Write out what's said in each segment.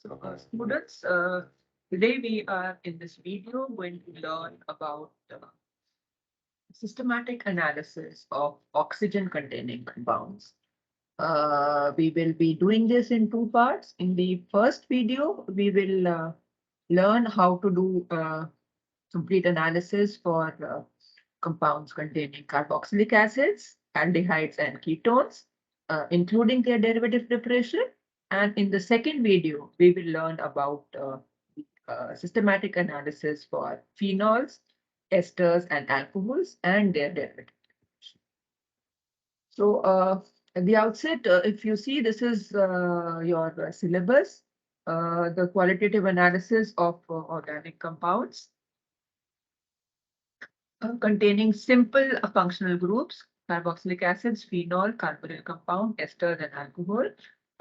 So, students, today we are in this video going to learn about systematic analysis of oxygen-containing compounds. We will be doing this in two parts. In the first video, we will learn how to do complete analysis for compounds containing carboxylic acids, aldehydes, and ketones, including their derivative preparation. And in the second video, we will learn about systematic analysis for phenols, esters, and alcohols and their derivatives. So at the outset, if you see, this is your syllabus, the qualitative analysis of organic compounds containing simple functional groups, carboxylic acids, phenol, carbonyl compound, esters, and alcohol,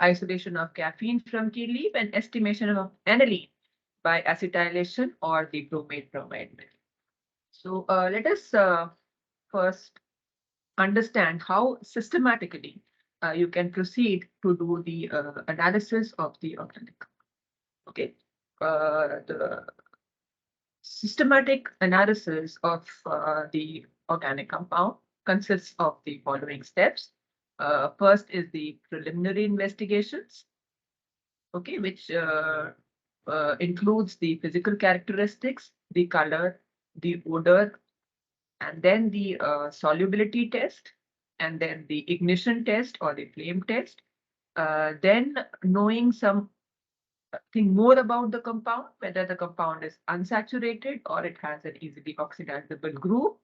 isolation of caffeine from tea leaf, and estimation of aniline by acetylation or the bromide-bromide method. So let us first understand how systematically you can proceed to do the analysis of the organic. Okay, the systematic analysis of the organic compound consists of the following steps. First is the preliminary investigations, okay, which includes the physical characteristics, the color, the odor, and then the solubility test, and then the ignition test or the flame test. Then knowing something more about the compound, whether the compound is unsaturated or it has an easily oxidizable group.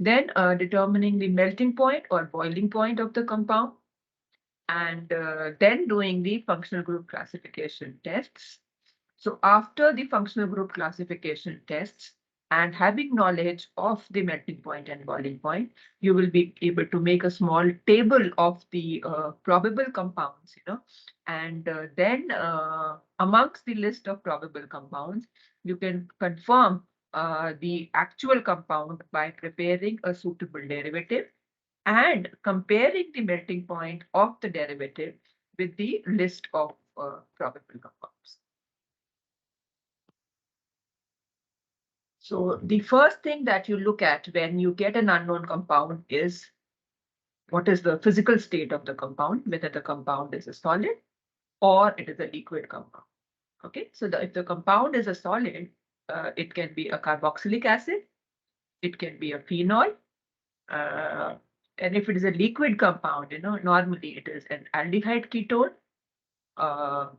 Then determining the melting point or boiling point of the compound, and then doing the functional group classification tests. So after the functional group classification tests and having knowledge of the melting point and boiling point, you will be able to make a small table of the probable compounds, and then amongst the list of probable compounds, you can confirm the actual compound by preparing a suitable derivative and comparing the melting point of the derivative with the list of probable compounds. So the first thing that you look at when you get an unknown compound is what is the physical state of the compound, whether the compound is a solid or it is a liquid compound. Okay, so if the compound is a solid, it can be a carboxylic acid, it can be a phenol, uh, and if it is a liquid compound, normally it is an aldehyde ketone, uh,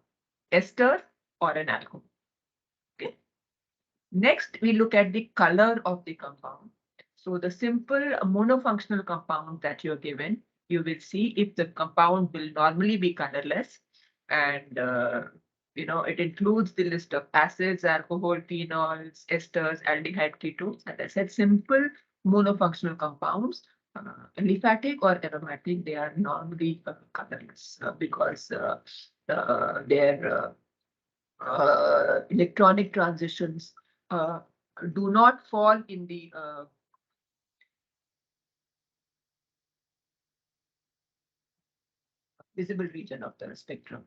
ester, or an alcohol. Okay. Next, we look at the color of the compound. So the simple monofunctional compound that you're given, you will see if the compound will normally be colorless, and it includes the list of acids, alcohol, phenols, esters, aldehyde ketones. As I said, simple monofunctional compounds, aliphatic or aromatic, they are normally colorless because their electronic transitions uh, do not fall in the visible region of the spectrum.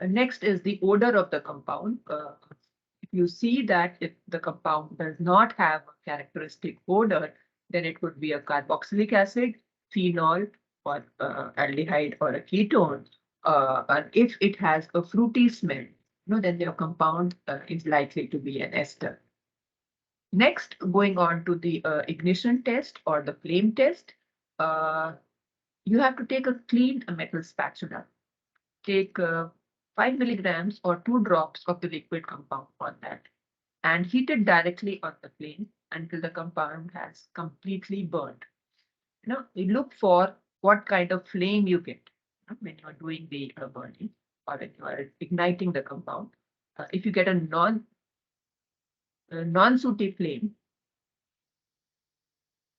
Next is the odor of the compound. If you see that if the compound does not have a characteristic odor, then it would be a carboxylic acid, phenol, or aldehyde or a ketone. And if it has a fruity smell, then your compound is likely to be an ester. Next, going on to the ignition test or the flame test, you have to take a clean metal spatula. Take 5 milligrams or 2 drops of the liquid compound on that and heat it directly on the flame until the compound has completely burned. You look for what kind of flame you get when you are doing the burning or when you are igniting the compound. If you get a non-sooty flame,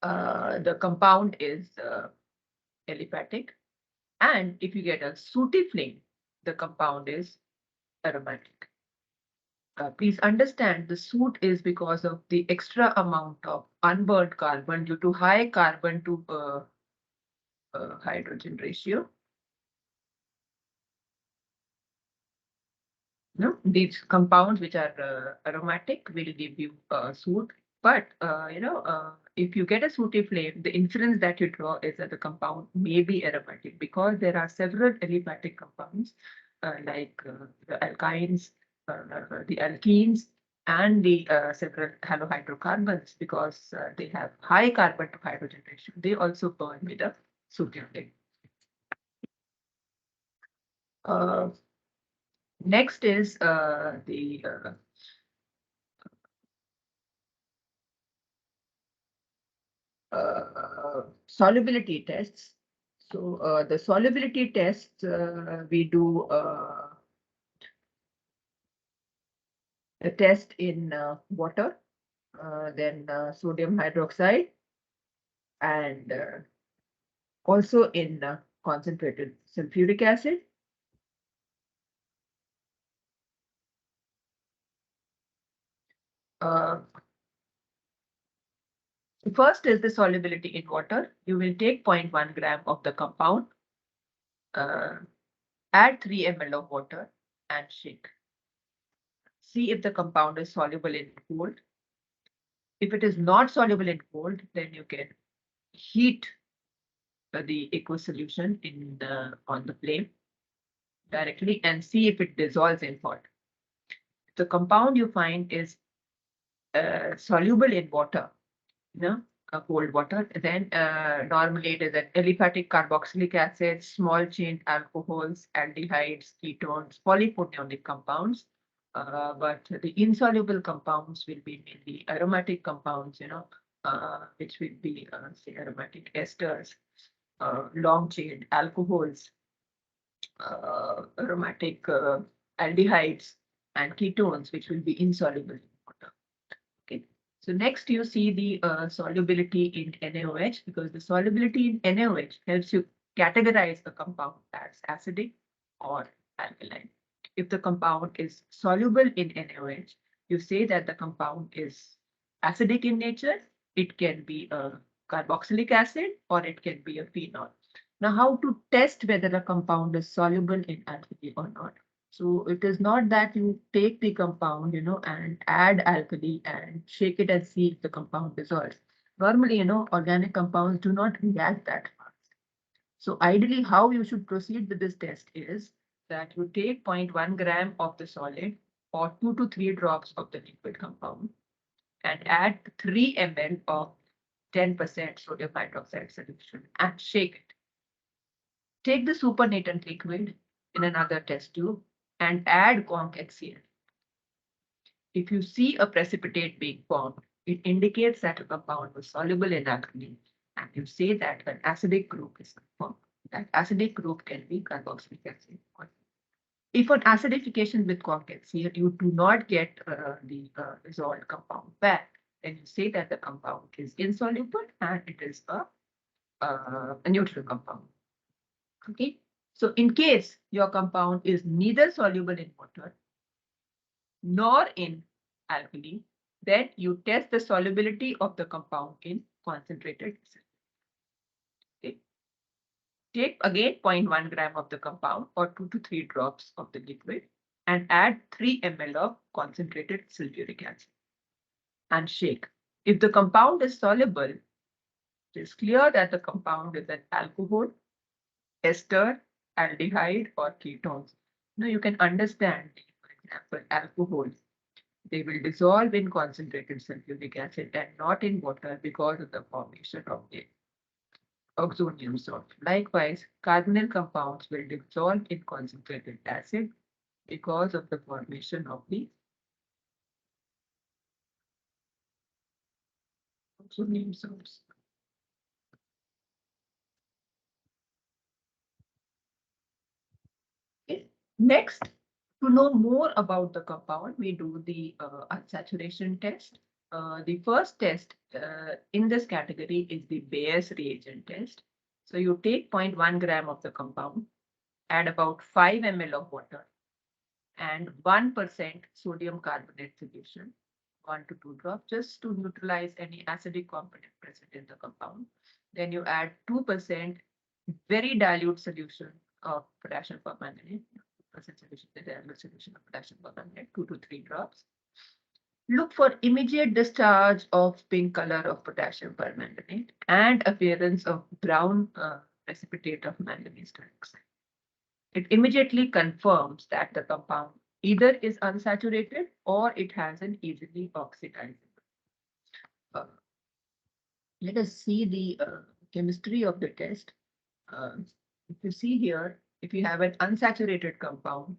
the compound is aliphatic. And if you get a sooty flame, the compound is aromatic. Please understand the soot is because of the extra amount of unburned carbon due to high carbon to uh, hydrogen ratio. No, these compounds which are aromatic will give you a soot. But if you get a sooty flame, the inference that you draw is that the compound may be aromatic because there are several aliphatic compounds like the alkynes, the alkenes, and the several halohydrocarbons because they have high carbon to hydrogen ratio. They also burn with a sooty flame. Uh, Next is the solubility tests. So the solubility tests we do a test in water, then sodium hydroxide, and also in concentrated sulfuric acid. Uh, First is the solubility in water. You will take 0.1 gram of the compound, uh, add 3 ml of water, and shake. See if the compound is soluble in cold. If it is not soluble in cold, then you can heat the aqueous solution on the flame directly and see if it dissolves in hot. If the compound you find is soluble in water, cold water, then normally it is an aliphatic carboxylic acid, small chain alcohols, aldehydes, ketones, polyphenolic compounds. But the insoluble compounds will be mainly aromatic compounds, which will be, say, aromatic esters, long chain alcohols, aromatic aldehydes, and ketones, which will be insoluble in water. Okay. So next you see the solubility in NaOH because the solubility in NaOH helps you categorize the compound as acidic or alkaline. If the compound is soluble in NaOH, you say that the compound is acidic in nature. It can be a carboxylic acid or it can be a phenol. Now, how to test whether a compound is soluble in alkali or not? So it is not that you take the compound, and add alkali and shake it and see if the compound dissolves. Normally, organic compounds do not react that fast. So ideally, how you should proceed with this test is that you take 0.1 gram of the solid or 2 to 3 drops of the liquid compound and add 3 ml of 10% sodium hydroxide solution and shake it. Take the supernatant liquid in another test tube and add conc HCl. If you see a precipitate being formed, it indicates that a compound was soluble in alkali, and you say that an acidic group is formed. That acidic group can be carboxylic acid. If on acidification with conc HCl, you do not get the dissolved compound back, then you say that the compound is insoluble and it is a neutral compound. Okay. So in case your compound is neither soluble in water nor in alkali, then you test the solubility of the compound in concentrated acid. Okay. Take again 0.1 gram of the compound or 2 to 3 drops of the liquid and add 3 ml of concentrated sulfuric acid and shake. If the compound is soluble, it is clear that the compound is an alcohol, ester, aldehyde, or ketones. Now you can understand, for example, alcohols. They will dissolve in concentrated sulfuric acid and not in water because of the formation of the oxonium salt. Likewise, carbonyl compounds will dissolve in concentrated acid because of the formation of the oxonium salts. Okay. Next, to know more about the compound, we do the unsaturation test. The first test in this category is the Bayes reagent test. So you take 0.1 gram of the compound, add about 5 ml of water and 1% sodium carbonate solution, 1 to 2 drops, just to neutralize any acidic component present in the compound. Then you add 2% very dilute solution of potassium permanganate, solution, the diagonal solution of potassium permanganate, 2 to 3 drops. Look for immediate discharge of pink color of potassium permanganate and appearance of brown precipitate of manganese dioxide. It immediately confirms that the compound either is unsaturated or it has an easily oxidizable. Let us see the chemistry of the test. If you see here, if you have an unsaturated compound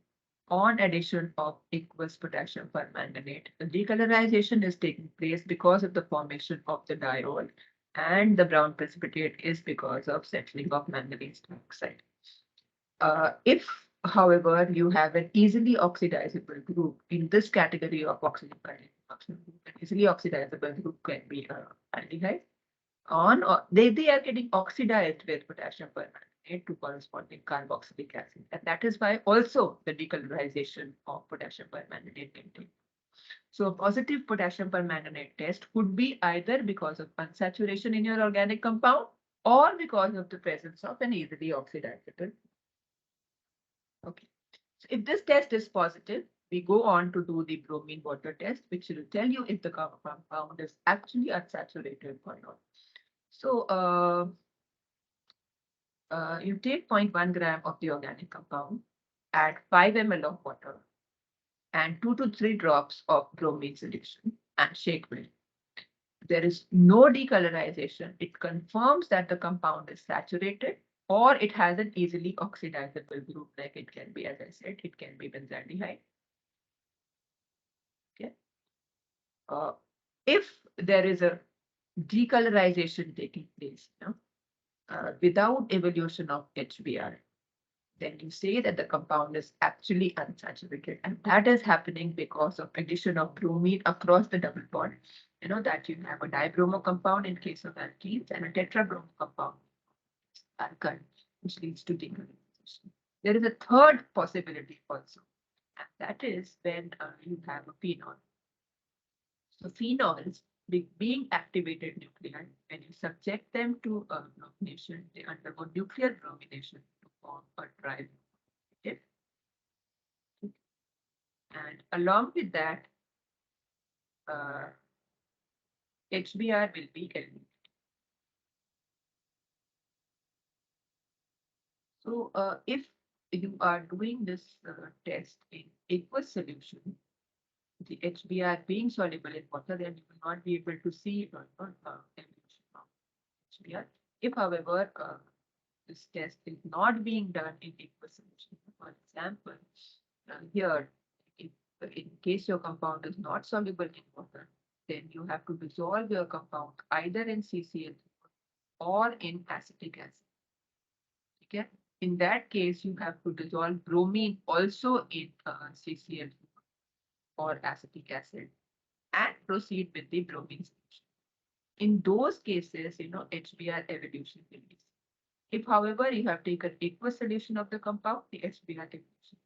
on addition of aqueous potassium permanganate, the decolorization is taking place because of the formation of the diol, and the brown precipitate is because of settling of manganese dioxide. If, however, you have an easily oxidizable group in this category of oxygen containing functional group, an easily oxidizable group can be aldehyde. They are getting oxidized with potassium permanganate to corresponding carboxylic acid, and that is why also the decolorization of potassium permanganate can take. So a positive potassium permanganate test could be either because of unsaturation in your organic compound or because of the presence of an easily oxidizable. Okay, so if this test is positive, we go on to do the bromine water test, which will tell you if the compound is actually unsaturated or not. So you take 0.1 gram of the organic compound, add 5 ml of water, and 2 to 3 drops of bromine solution, and shake well. There is no decolorization. It confirms that the compound is saturated or it has an easily oxidizable group, like it can be, as I said, it can be benzaldehyde. Okay. If there is a decolorization taking place, without evolution of HBr, then you say that the compound is actually unsaturated, and that is happening because of addition of bromine across the double bond. You know that you have a dibromo compound in case of alkenes and a tetrabromo compound, alkyne, which leads to decolorization. There is a third possibility also, and that is when you have a phenol. So phenols, being activated nuclei, when you subject them to bromination, they undergo nuclear bromination to form a tribromide. And along with that, HBr will be eliminated. So if you are doing this test in aqueous solution, the HBr being soluble in water, then you will not be able to see evolution of HBr. If, however, this test is not being done in aqueous solution, for example, here, if in case your compound is not soluble in water, then you have to dissolve your compound either in CCl or in acetic acid. Okay. In that case, you have to dissolve bromine also in CCl or acetic acid and proceed with the bromine solution. In those cases, HBr evolution will be. If, however, you have taken aqueous solution of the compound, the HBr evolution.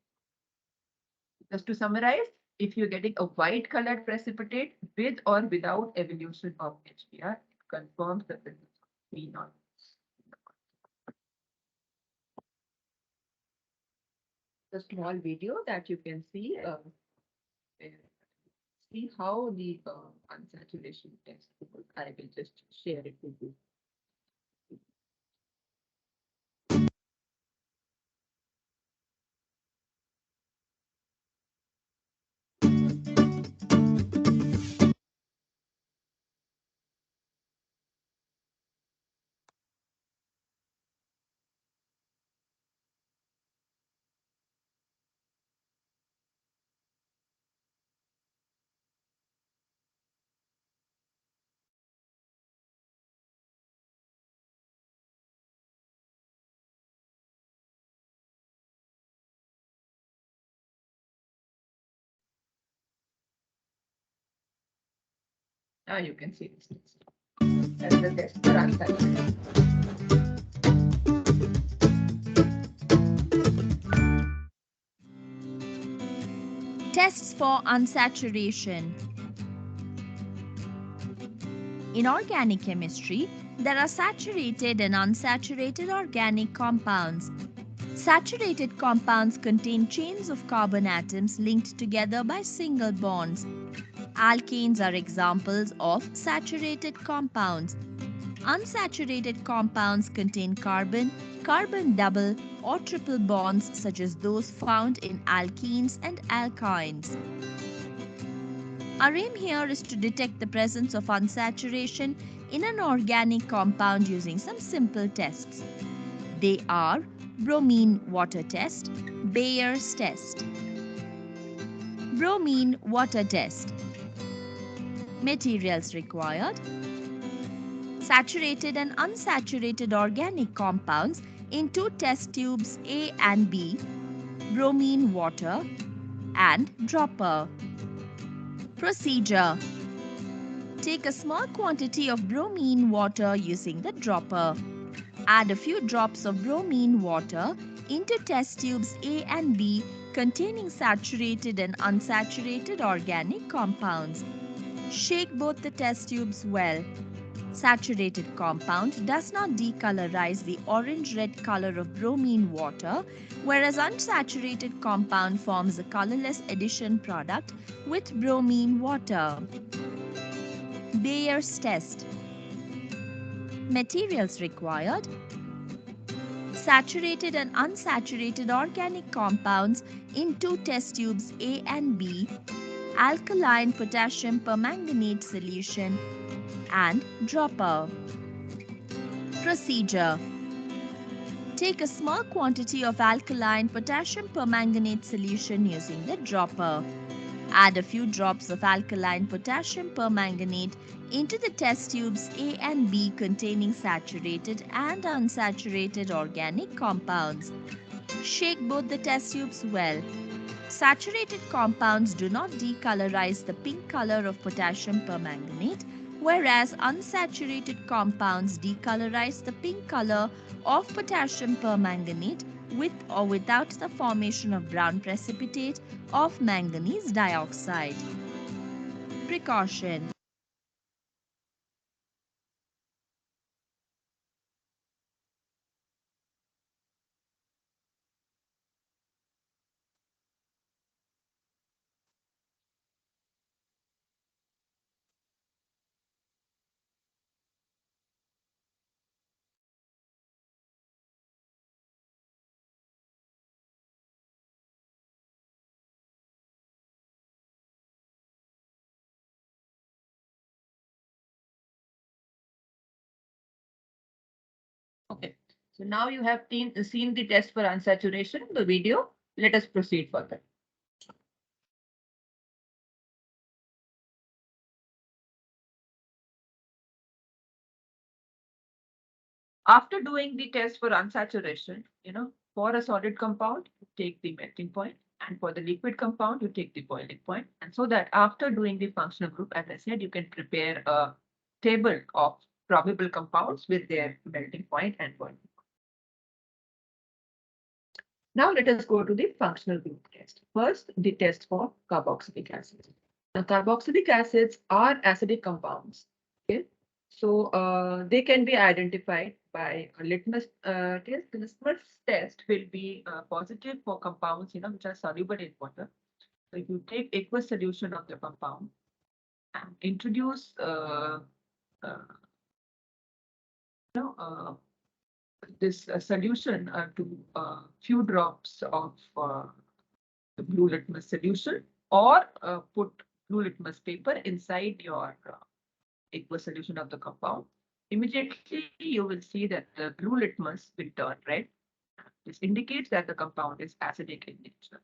Just to summarize, if you're getting a white colored precipitate with or without evolution of HBr, it confirms the presence of phenol. The small video that you can see, see how the unsaturation test goes. I will just share it with you. Now you can see this test. That's the test for unsaturation. Tests for unsaturation. In organic chemistry, there are saturated and unsaturated organic compounds. Saturated compounds contain chains of carbon atoms linked together by single bonds. Alkanes are examples of saturated compounds. Unsaturated compounds contain carbon, carbon double, or triple bonds such as those found in alkenes and alkynes. Our aim here is to detect the presence of unsaturation in an organic compound using some simple tests. They are bromine water test, Bayer's test. Bromine water test. Materials required: saturated and unsaturated organic compounds in two test tubes A and B, bromine water, and dropper. Procedure: take a small quantity of bromine water using the dropper. Add a few drops of bromine water into test tubes A and B containing saturated and unsaturated organic compounds. Shake both the test tubes well. Saturated compound does not decolorize the orange-red color of bromine water, whereas unsaturated compound forms a colorless addition product with bromine water. Bayer's test. Materials required: saturated and unsaturated organic compounds in two test tubes A and B, alkaline potassium permanganate solution, and dropper. Procedure: take a small quantity of alkaline potassium permanganate solution using the dropper. Add a few drops of alkaline potassium permanganate into the test tubes A and B containing saturated and unsaturated organic compounds. Shake both the test tubes well. Saturated compounds do not decolorize the pink color of potassium permanganate, whereas unsaturated compounds decolorize the pink color of potassium permanganate with or without the formation of brown precipitate of manganese dioxide. Precaution: Okay, so now you have seen the test for unsaturation, the video. Let us proceed further. After doing the test for unsaturation, for a solid compound, you take the melting point, and for the liquid compound, you take the boiling point. And so that after doing the functional group, as I said, you can prepare a table of probable compounds with their melting point and boiling point. Now let us go to the functional group test. First, the test for carboxylic acids. Now, carboxylic acids are acidic compounds. Okay, so they can be identified by a litmus test. The litmus test will be positive for compounds, which are soluble in water. So if you take aqueous solution of the compound and introduce, this solution to a few drops of the blue litmus solution, or put blue litmus paper inside your aqueous solution of the compound, immediately you will see that the blue litmus will turn red. This indicates that the compound is acidic in nature.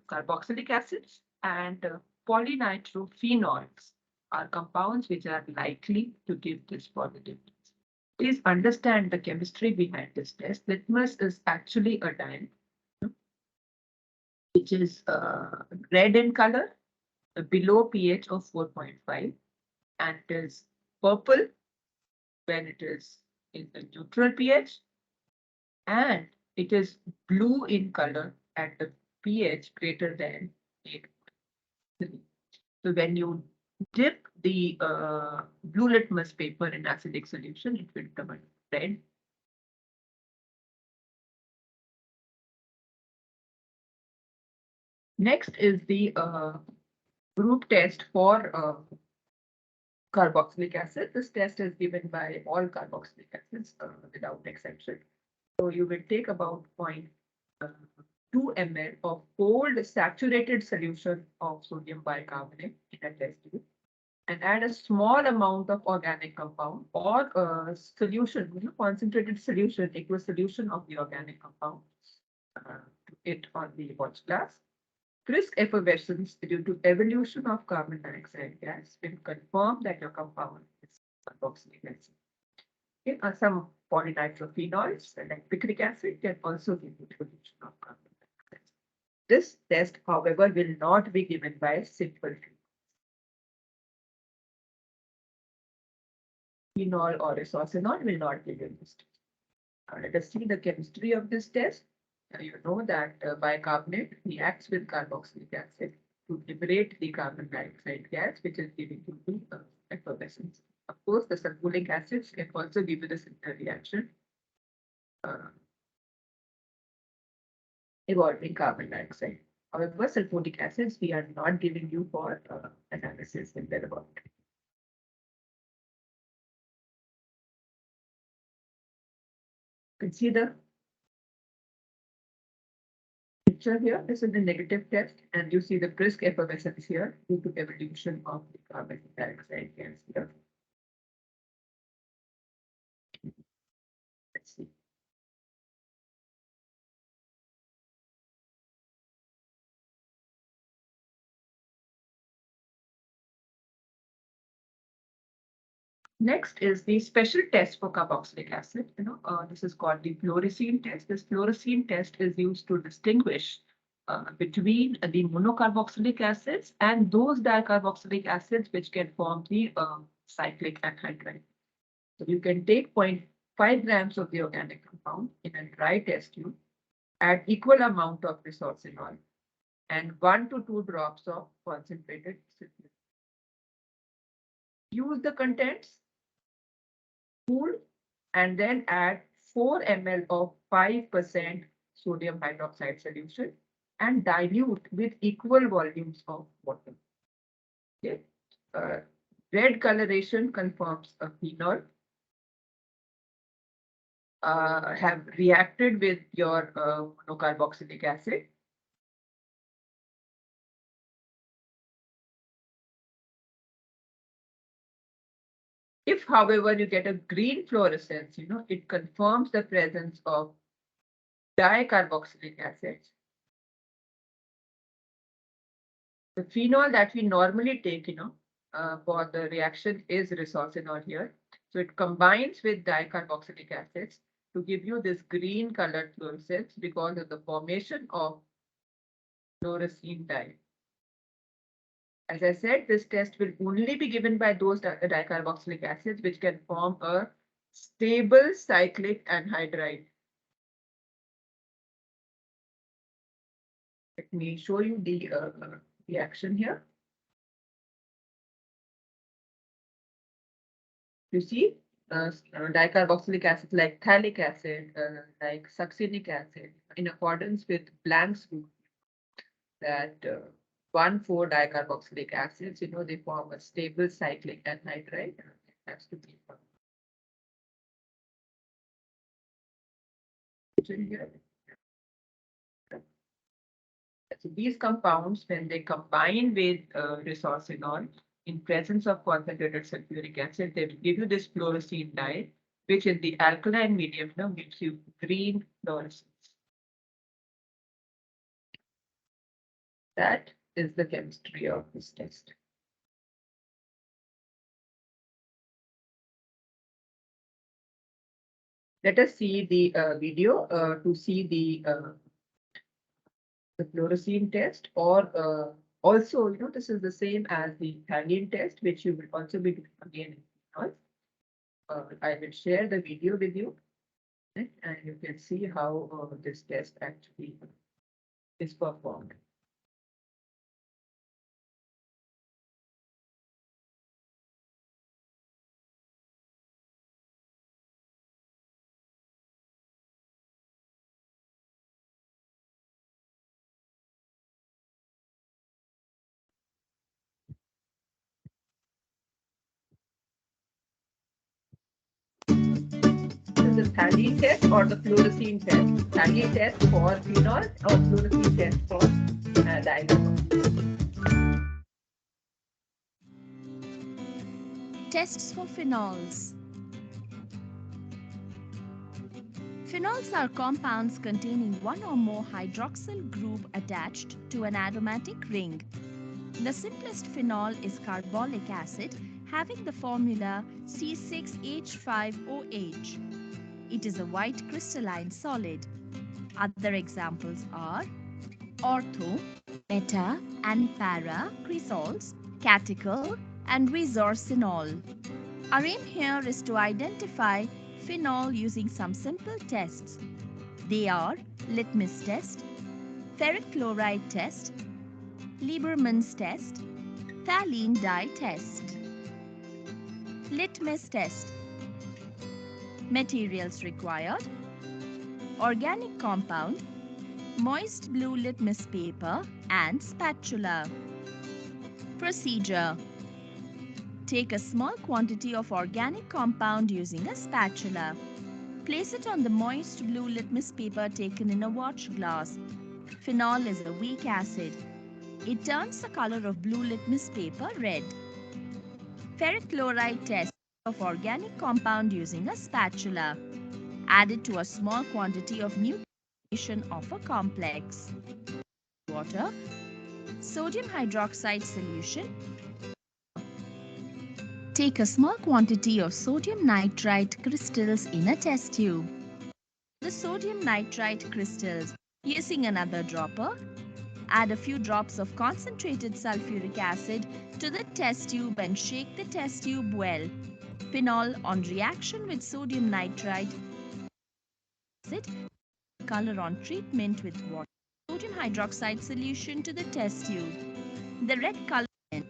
Carboxylic acids and polynitrophenols are compounds which are likely to give this positive test. Please understand the chemistry behind this test. Litmus is actually a dye which is red in color, below pH of 4.5, and is purple when it is in the neutral pH, and it is blue in color at the pH greater than 8. So when you dip the blue litmus paper in acidic solution, it will turn red. Next is the group test for carboxylic acid. This test is given by all carboxylic acids without exception. So you will take about 0.2 ml of cold saturated solution of sodium bicarbonate in a test tube and add a small amount of organic compound or solution, concentrated solution, aqueous solution of the organic compound to it on the watch glass. Brisk effervescence due to evolution of carbon dioxide gas will confirm that your compound is carboxylic acid. Okay, some polynitrophenols like picric acid can also give you evolution of carbon dioxide. This test, however, will not be given by simple phenol or isocyanates will not be used. Let us see the chemistry of this test. You know that bicarbonate reacts with carboxylic acid to liberate the carbon dioxide gas, which is giving you the effervescence. Of course, the sulfuric acids can also give you the similar reaction, evolving carbon dioxide. However, sulfuric acids we are not giving you for analysis in the laboratory. Consider picture here. This is the negative test, and you see the brisk effervescence here due to evolution of the carbon dioxide gas here. Let's see. Next is the special test for carboxylic acid. This is called the fluorescein test. This fluorescein test is used to distinguish between the monocarboxylic acids and those dicarboxylic acids which can form the cyclic anhydride. So you can take 0.5 grams of the organic compound in a dry test tube, add equal amount of resorcinol and 1 to 2 drops of concentrated sulfuric. Use the contents, cool, and then add 4 ml of 5% sodium hydroxide solution and dilute with equal volumes of water. Okay. Red coloration confirms a phenol have reacted with your monocarboxylic acid. If, however, you get a green fluorescence, it confirms the presence of dicarboxylic acids. The phenol that we normally take, for the reaction is resorcinol here. So it combines with dicarboxylic acids to give you this green colored fluorescence because of the formation of fluorescein dye. As I said, this test will only be given by those dicarboxylic acids which can form a stable cyclic anhydride. Let me show you the reaction here. You see, dicarboxylic acid like phthalic acid, like succinic acid, in accordance with Planck's rule that 1,4-dicarboxylic acids, they form a stable cyclic anhydride. It has to be here. So these compounds, when they combine with resorcinol in presence of concentrated sulfuric acid, they will give you this fluorescein dye, which in the alkaline medium gives you green fluorescence. That is the chemistry of this test. Let us see the video to see the fluorescein test, or also, this is the same as the thallium test, which you will also be doing again in phenol. I will share the video with you, and you can see how this test actually is performed. is the phthalate test or the fluorescein test. Phthalate test for phenol or fluorescein test for dicarboxylic. Tests for phenols. Phenols are compounds containing one or more hydroxyl group attached to an aromatic ring. The simplest phenol is carbolic acid, having the formula C6H5OH. It is a white crystalline solid. Other examples are ortho, meta and para cresols, catechol and resorcinol. Our aim here is to identify phenol using some simple tests. They are litmus test, ferric chloride test, Lieberman's test, phthalene dye test. Litmus test. Materials required: organic compound, moist blue litmus paper and spatula. Procedure: take a small quantity of organic compound using a spatula. Place it on the moist blue litmus paper taken in a watch glass. Phenol is a weak acid. It turns the color of blue litmus paper red. Ferric chloride test of organic compound using a spatula. Add it to a small quantity of nucleation of a complex. Water, sodium hydroxide solution. Take a small quantity of sodium nitrite crystals in a test tube. The sodium nitrite crystals using another dropper. Add a few drops of concentrated sulfuric acid to the test tube and shake the test tube well. Phenol on reaction with sodium nitrite acid, color on treatment with water. Sodium hydroxide solution to the test tube. The red color in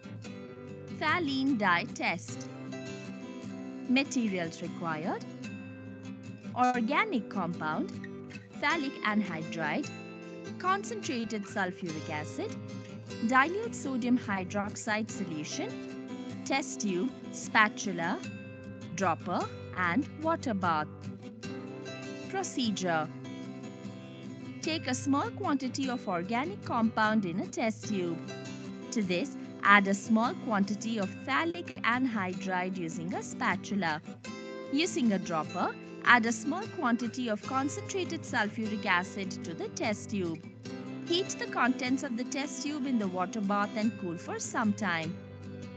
phthalene dye test. Materials required: organic compound, phthalic anhydride, concentrated sulfuric acid, dilute sodium hydroxide solution, test tube, spatula, dropper and water bath. Procedure: take a small quantity of organic compound in a test tube. To this, add a small quantity of phthalic anhydride using a spatula. Using a dropper, add a small quantity of concentrated sulfuric acid to the test tube. Heat the contents of the test tube in the water bath and cool for some time.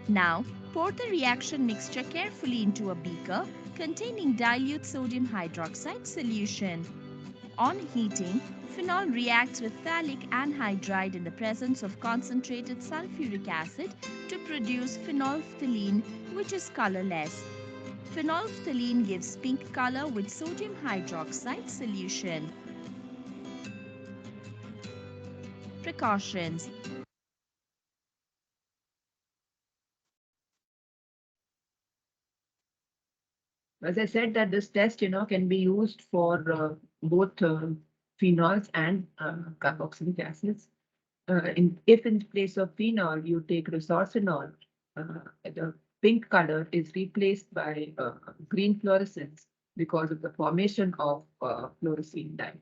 Now, pour the reaction mixture carefully into a beaker containing dilute sodium hydroxide solution. On heating, phenol reacts with phthalic anhydride in the presence of concentrated sulfuric acid to produce phenolphthalein, which is colorless. Phenolphthalein gives pink color with sodium hydroxide solution. Precautions: as I said, that this test, can be used for both phenols and carboxylic acids. If in place of phenol you take resorcinol, the pink color is replaced by green fluorescence because of the formation of fluorescein dye.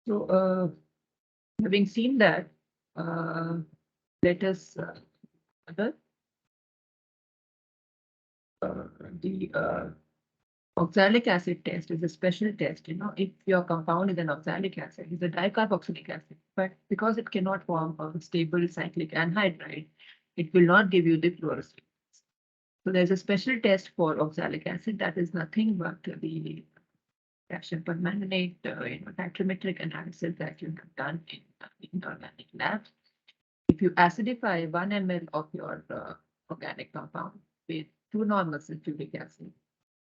So, having seen that, let us the oxalic acid test is a special test. If your compound is an oxalic acid, it's a dicarboxylic acid, but because it cannot form a stable cyclic anhydride, it will not give you the fluorescence. So there's a special test for oxalic acid that is nothing but the potassium permanganate, titrometric analysis that you have done in organic labs. If you acidify 1 ml of your organic compound with 2 normal sulfuric acid,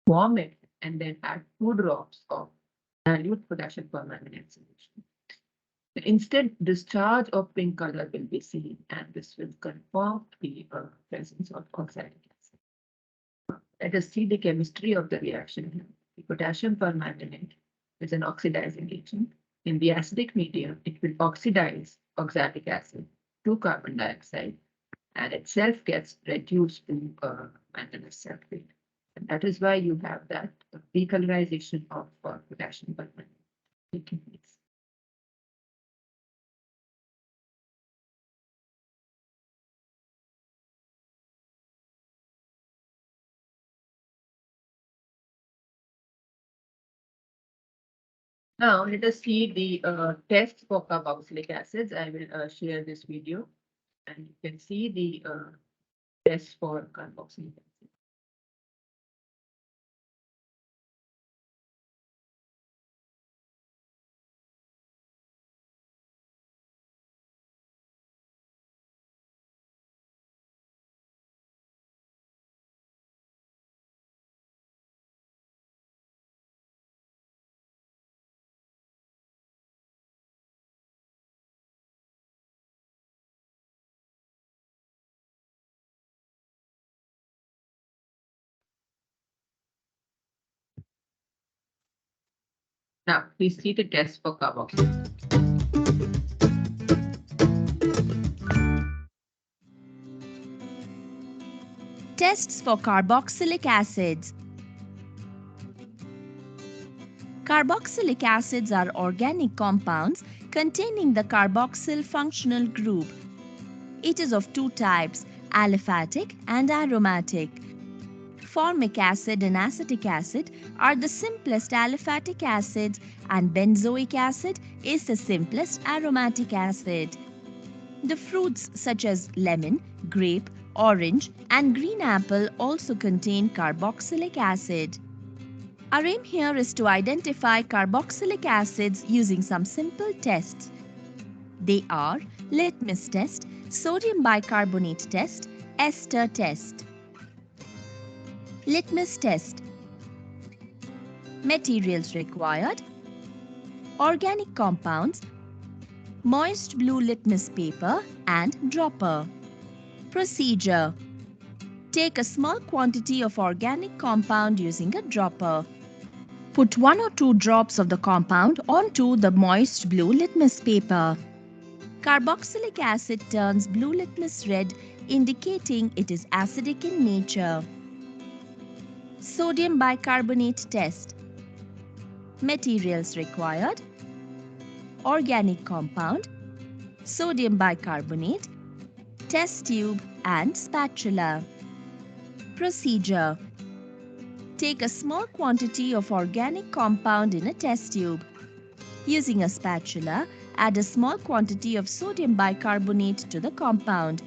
warm it, and then add 2 drops of dilute potassium permanganate solution. The instant discharge of pink color will be seen, and this will confirm the presence of oxalic acid. Let us see the chemistry of the reaction here. The potassium permanganate is an oxidizing agent. In the acidic medium, it will oxidize oxalic acid to carbon dioxide and itself gets reduced to manganese sulfate. And that is why you have that decolorization of potassium permanganate taking place. Now let us see the tests for carboxylic acids. I will share this video and you can see the tests for carboxylic acid. Now please see the test for carboxylic. Tests for carboxylic acids. Carboxylic acids are organic compounds containing the carboxyl functional group. It is of two types, aliphatic and aromatic. Formic acid and acetic acid are the simplest aliphatic acids and benzoic acid is the simplest aromatic acid. The fruits such as lemon, grape, orange and green apple also contain carboxylic acid. Our aim here is to identify carboxylic acids using some simple tests. They are litmus test, sodium bicarbonate test, ester test. Litmus test. Materials required: organic compounds, moist blue litmus paper and dropper. Procedure: take a small quantity of organic compound using a dropper. Put 1 or 2 drops of the compound onto the moist blue litmus paper. Carboxylic acid turns blue litmus red, indicating it is acidic in nature. Sodium bicarbonate test. Materials required: organic compound, sodium bicarbonate, test tube and spatula. Procedure: take a small quantity of organic compound in a test tube. Using a spatula, add a small quantity of sodium bicarbonate to the compound.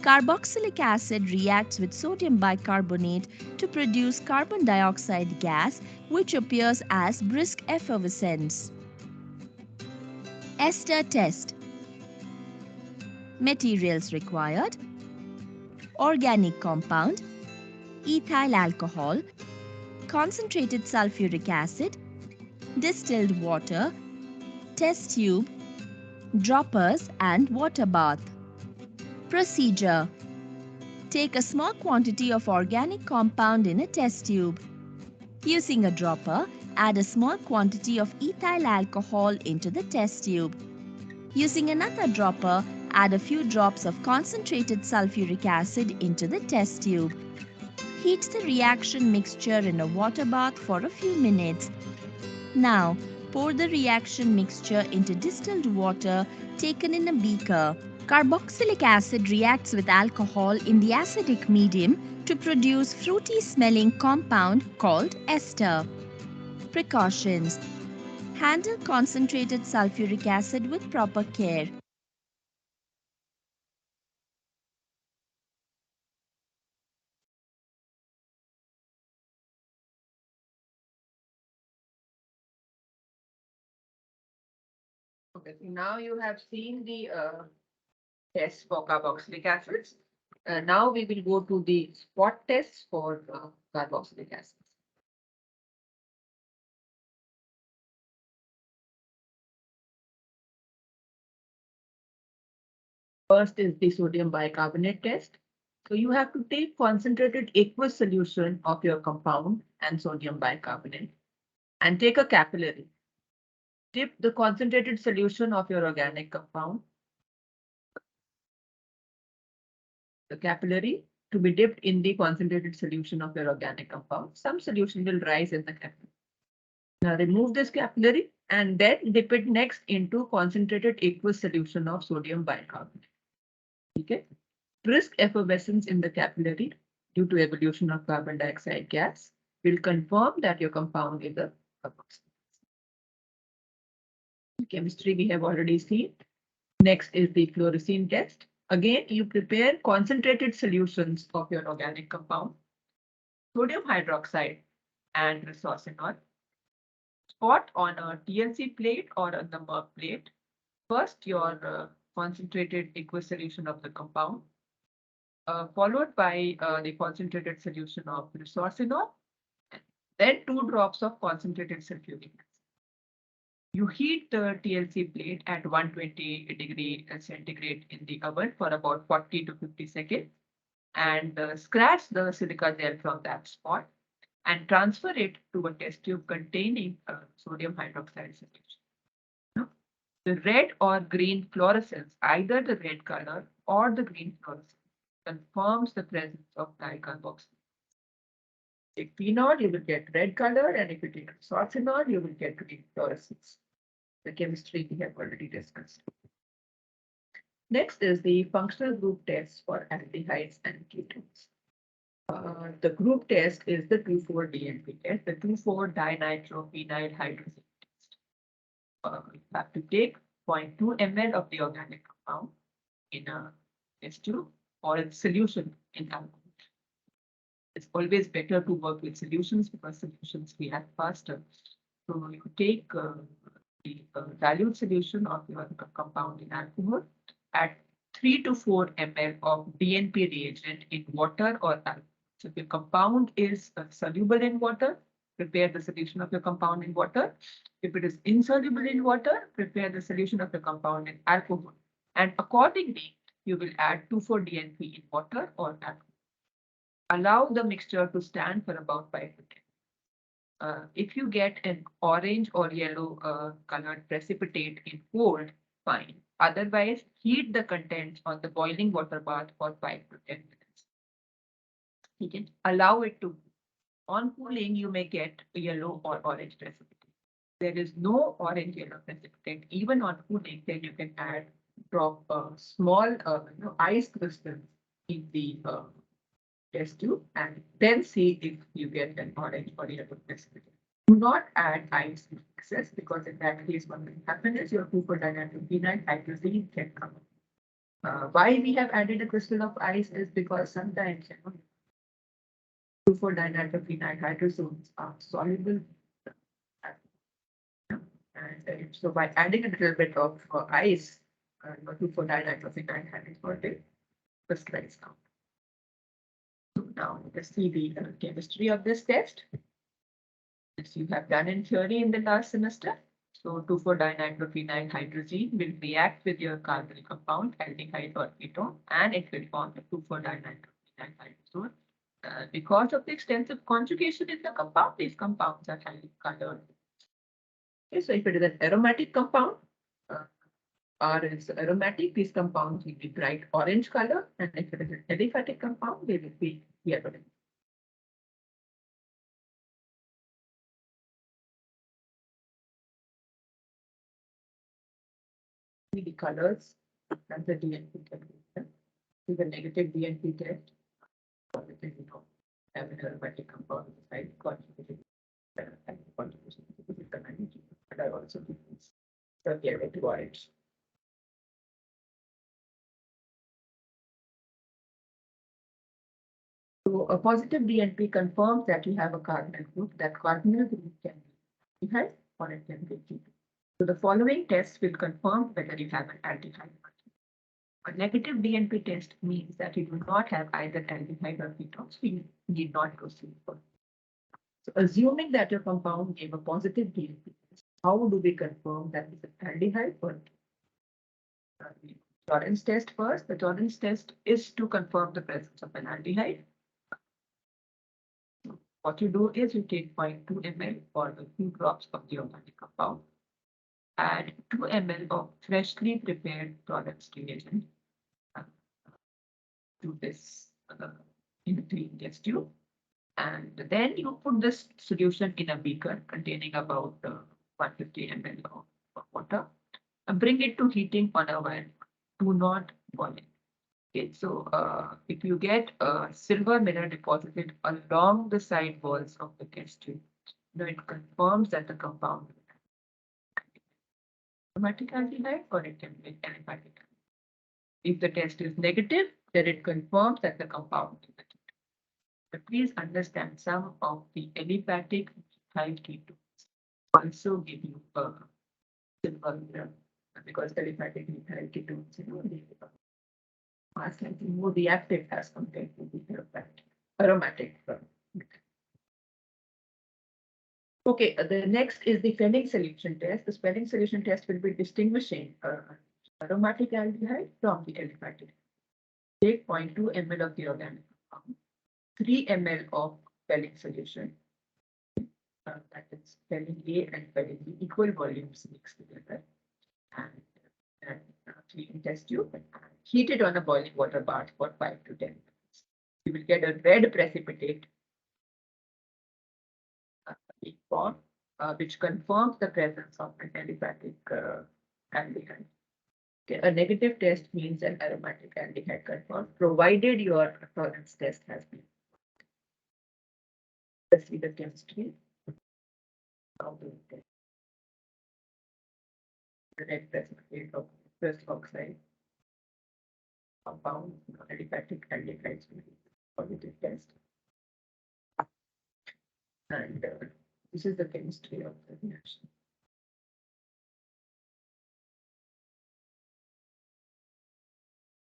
Carboxylic acid reacts with sodium bicarbonate to produce carbon dioxide gas, which appears as brisk effervescence. Ester test. Materials required: organic compound, ethyl alcohol, concentrated sulfuric acid, distilled water, test tube, droppers and water bath. Procedure: take a small quantity of organic compound in a test tube. Using a dropper, add a small quantity of ethyl alcohol into the test tube. Using another dropper, add a few drops of concentrated sulfuric acid into the test tube. Heat the reaction mixture in a water bath for a few minutes. Now, pour the reaction mixture into distilled water taken in a beaker. Carboxylic acid reacts with alcohol in the acidic medium to produce fruity-smelling compound called ester. Precautions: handle concentrated sulfuric acid with proper care. Okay, so now you have seen the tests for carboxylic acids. Now we will go to the spot tests for carboxylic acids. First is the sodium bicarbonate test. So you have to take concentrated aqueous solution of your compound and sodium bicarbonate and take a capillary. Dip the concentrated solution of your organic compound, the capillary, to be dipped in the concentrated solution of your organic compound. Some solution will rise in the capillary. Now remove this capillary and then dip it next into concentrated aqueous solution of sodium bicarbonate. Okay. Brisk effervescence in the capillary due to evolution of carbon dioxide gas will confirm that your compound is a carboxylic. Chemistry we have already seen. Next is the fluorescein test. Again, you prepare concentrated solutions of your organic compound, sodium hydroxide and resorcinol. Spot on a TLC plate or on the MERC plate. First, your concentrated aqueous solution of the compound, followed by the concentrated solution of resorcinol, then 2 drops of concentrated sulfuric acid. You heat the TLC plate at 120 degrees centigrade in the oven for about 40 to 50 seconds and scratch the silica gel from that spot and transfer it to a test tube containing sodium hydroxide solution. Now, the red or green fluorescence, either the red color or the green fluorescence, confirms the presence of dicarboxyl. Take phenol, you will get red color, and if you take resorcinol, you will get green fluorescence. The chemistry we have already discussed. Next is the functional group test for aldehydes and ketones. The group test is the 2,4-DNP test, the 2,4-dinitrophenyl hydrazine test. You have to take 0.2 ml of the organic compound in a test tube or in solution in alcohol. It's always better to work with solutions because solutions react faster. So you take the dilute solution of your compound in alcohol at 3 to 4 ml of DNP reagent in water or alcohol. So if your compound is soluble in water, prepare the solution of your compound in water. If it is insoluble in water, prepare the solution of the compound in alcohol. And accordingly, you will add 2,4-DNP in water or alcohol. Allow the mixture to stand for about 5 to 10. If you get an orange or yellow colored precipitate in cold, fine. Otherwise, heat the contents on the boiling water bath for 5 to 10 minutes. You can allow it to. On cooling, you may get a yellow or orange precipitate. There is no orange yellow precipitate. Even on cooling, then you can drop small ice crystals in the test tube and then see if you get an orange or yellow precipitate. Do not add ice in excess because in that case what will happen is your 2,4-dinitrophenyl hydrazine can come. Why we have added a crystal of ice is because sometimes 2,4-dinitrophenyl hydrozones are soluble. And so by adding a little bit of ice, 2,4-dinitrophenyl hydrozones crystallize down. So now let's see the chemistry of this test. This you have done in theory in the last semester. So 2,4-dinitrophenyl hydrazine will react with your carbonyl compound, aldehyde or ketone, and it will form a 2,4-dinitrophenyl hydrazone. Because of the extensive conjugation in the compound, these compounds are highly colored. Okay, so if it is an aromatic compound, R is aromatic, these compounds will be bright orange color, and if it is an aliphatic compound, they will be yellow. The colors and the DNP calculation. To the negative DNP test, positive, have an aromatic compound side contributing contribution to the community, and I also difference the yellow to orange. So a positive DNP confirms that you have a carbonyl group. That carbonyl group can be aldehyde or it can be ketone. So the following tests will confirm whether you have an aldehyde. A negative DNP test means that you do not have either aldehyde or ketone, so you need not proceed further. So assuming that your compound gave a positive DNP test, how do we confirm that it's an aldehyde or the tolerance test first? The tolerance test is to confirm the presence of an aldehyde. What you do is you take 0.2 ml or a few drops of the organic compound. Add 2 ml of freshly prepared products reagent to this in the clean test tube. And then you put this solution in a beaker containing about 150 ml of water. And bring it to heating on a oven. Do not boil it. Okay, so if you get a silver mirror deposited along the side walls of the test tube, it confirms that the compound is aromatic aldehyde or it can be aliphatic. If the test is negative, then it confirms that the compound is acidic. But please understand some of the aliphatic methyl ketones also give you a silver mirror because aliphatic methyl ketones, they are slightly more reactive as compared to the aromatic. Okay, the next is the Fleming solution test. The Fleming solution test will be distinguishing aromatic aldehyde from the aliphatic. Take 0.2 ml of the organic compound, 3 ml of Fleming solution, that is Fleming A and Fleming B, equal volumes mixed together, and clean test tube, and heat it on a boiling water bath for 5 to 10 minutes. You will get a red precipitate form, which confirms the presence of an aliphatic aldehyde. Okay, a negative test means an aromatic aldehyde confirmed, provided your tolerance test has been. Let's see the chemistry. The red precipitate of first oxide compound aliphatic aldehydes will be positive test. And this is the chemistry of the reaction.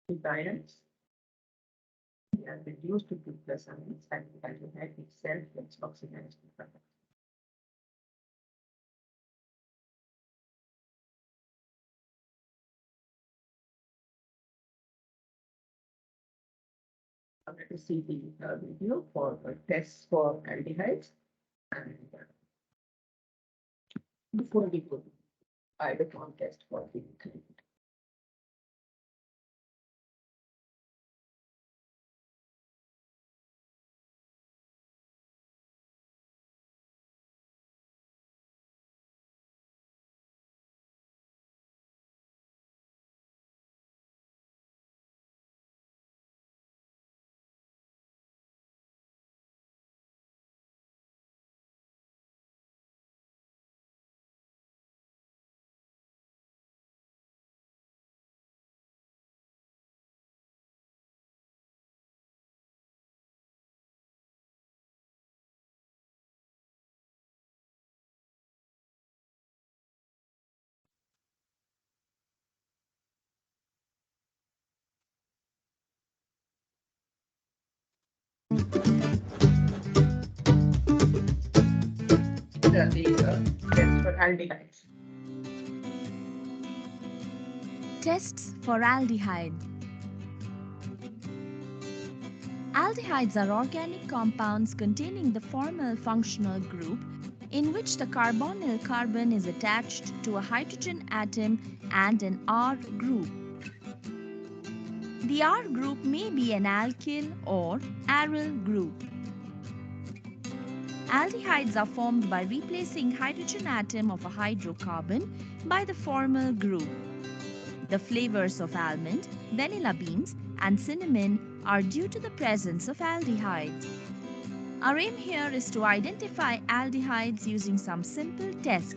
The ions are reduced to 2+ ions and the aldehyde itself gets oxidized to product. I'm going to see the video for tests for aldehydes. And before we go, I will test for the test for aldehydes. Tests for aldehyde. Aldehydes are organic compounds containing the formal functional group in which the carbonyl carbon is attached to a hydrogen atom and an R group. The R group may be an alkyl or aryl group. Aldehydes are formed by replacing hydrogen atom of a hydrocarbon by the formal group. The flavors of almond, vanilla beans, and cinnamon are due to the presence of aldehydes. Our aim here is to identify aldehydes using some simple tests.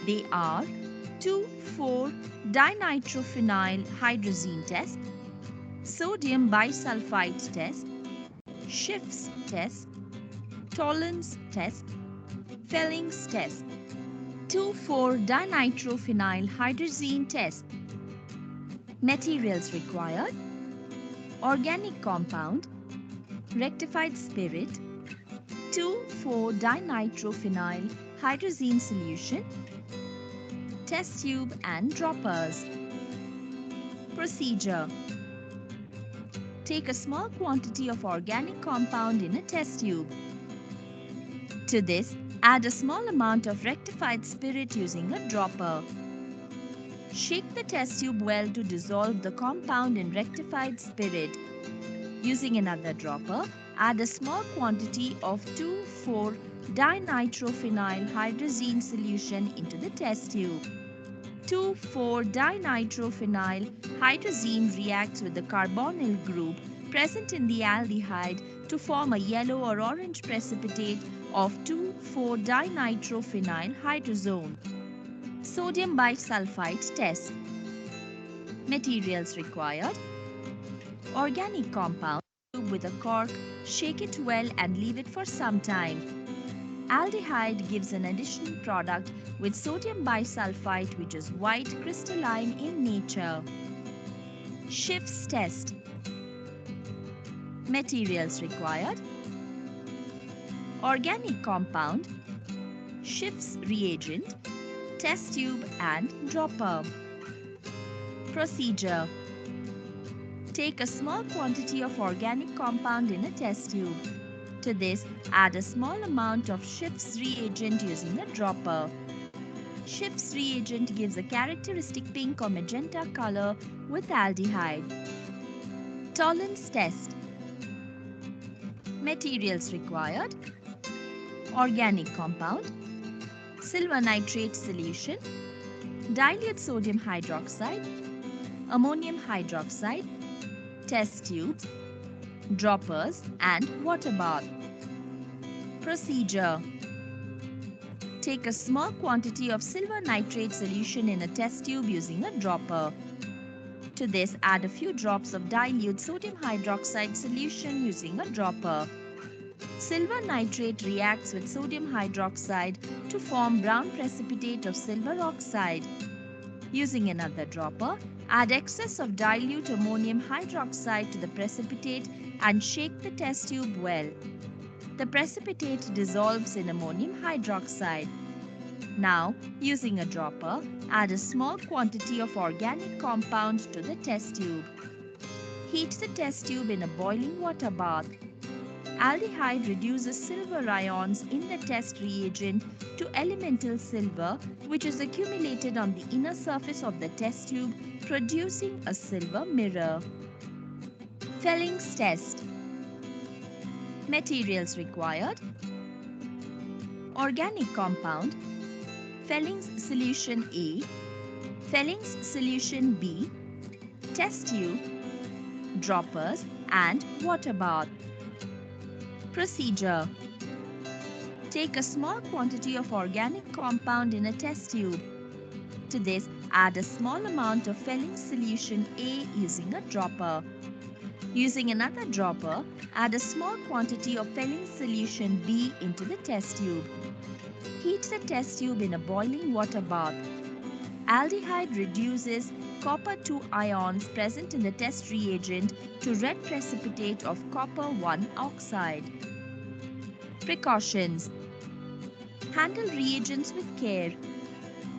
They are 2,4-dinitrophenyl hydrazine test, sodium bisulfite test, Schiff's test, Tollens test, Fleming's test, 2,4-dinitrophenyl hydrazine test. Materials required: organic compound, rectified spirit, 2,4-dinitrophenyl hydrazine solution, test tube and droppers. Procedure: take a small quantity of organic compound in a test tube. To this, add a small amount of rectified spirit using a dropper. Shake the test tube well to dissolve the compound in rectified spirit. Using another dropper, add a small quantity of 2,4-dinitrophenyl hydrazine solution into the test tube. 2,4-dinitrophenyl hydrazine reacts with the carbonyl group present in the aldehyde to form a yellow or orange precipitate of 2,4-dinitrophenyl hydrazone. Sodium bisulfite test. Materials required: organic compound with a cork, shake it well and leave it for some time. Aldehyde gives an additional product with sodium bisulfite, which is white crystalline in nature. Schiff's test. Materials required: organic compound, Schiff's reagent, test tube and dropper. Procedure: take a small quantity of organic compound in a test tube. To this, add a small amount of Schiff's reagent using a dropper. Schiff's reagent gives a characteristic pink or magenta color with aldehyde. Tolerance test. Materials required: organic compound, silver nitrate solution, dilute sodium hydroxide, ammonium hydroxide, test tubes, droppers and water bath. Procedure: take a small quantity of silver nitrate solution in a test tube using a dropper. To this, add a few drops of dilute sodium hydroxide solution using a dropper. Silver nitrate reacts with sodium hydroxide to form brown precipitate of silver oxide. Using another dropper, add excess of dilute ammonium hydroxide to the precipitate and shake the test tube well. The precipitate dissolves in ammonium hydroxide. Now, using a dropper, add a small quantity of organic compound to the test tube. Heat the test tube in a boiling water bath. Aldehyde reduces silver ions in the test reagent to elemental silver, which is accumulated on the inner surface of the test tube, producing a silver mirror. Fellings test. Materials required: organic compound, Fellings solution A, Fellings solution B, test tube, droppers and water bath. Procedure: take a small quantity of organic compound in a test tube. To this, add a small amount of Fellings solution A using a dropper. Using another dropper, add a small quantity of Fellings solution B into the test tube. Heat the test tube in a boiling water bath. Aldehyde reduces copper-2 ions present in the test reagent to red precipitate of copper-1 oxide. Precautions: handle reagents with care.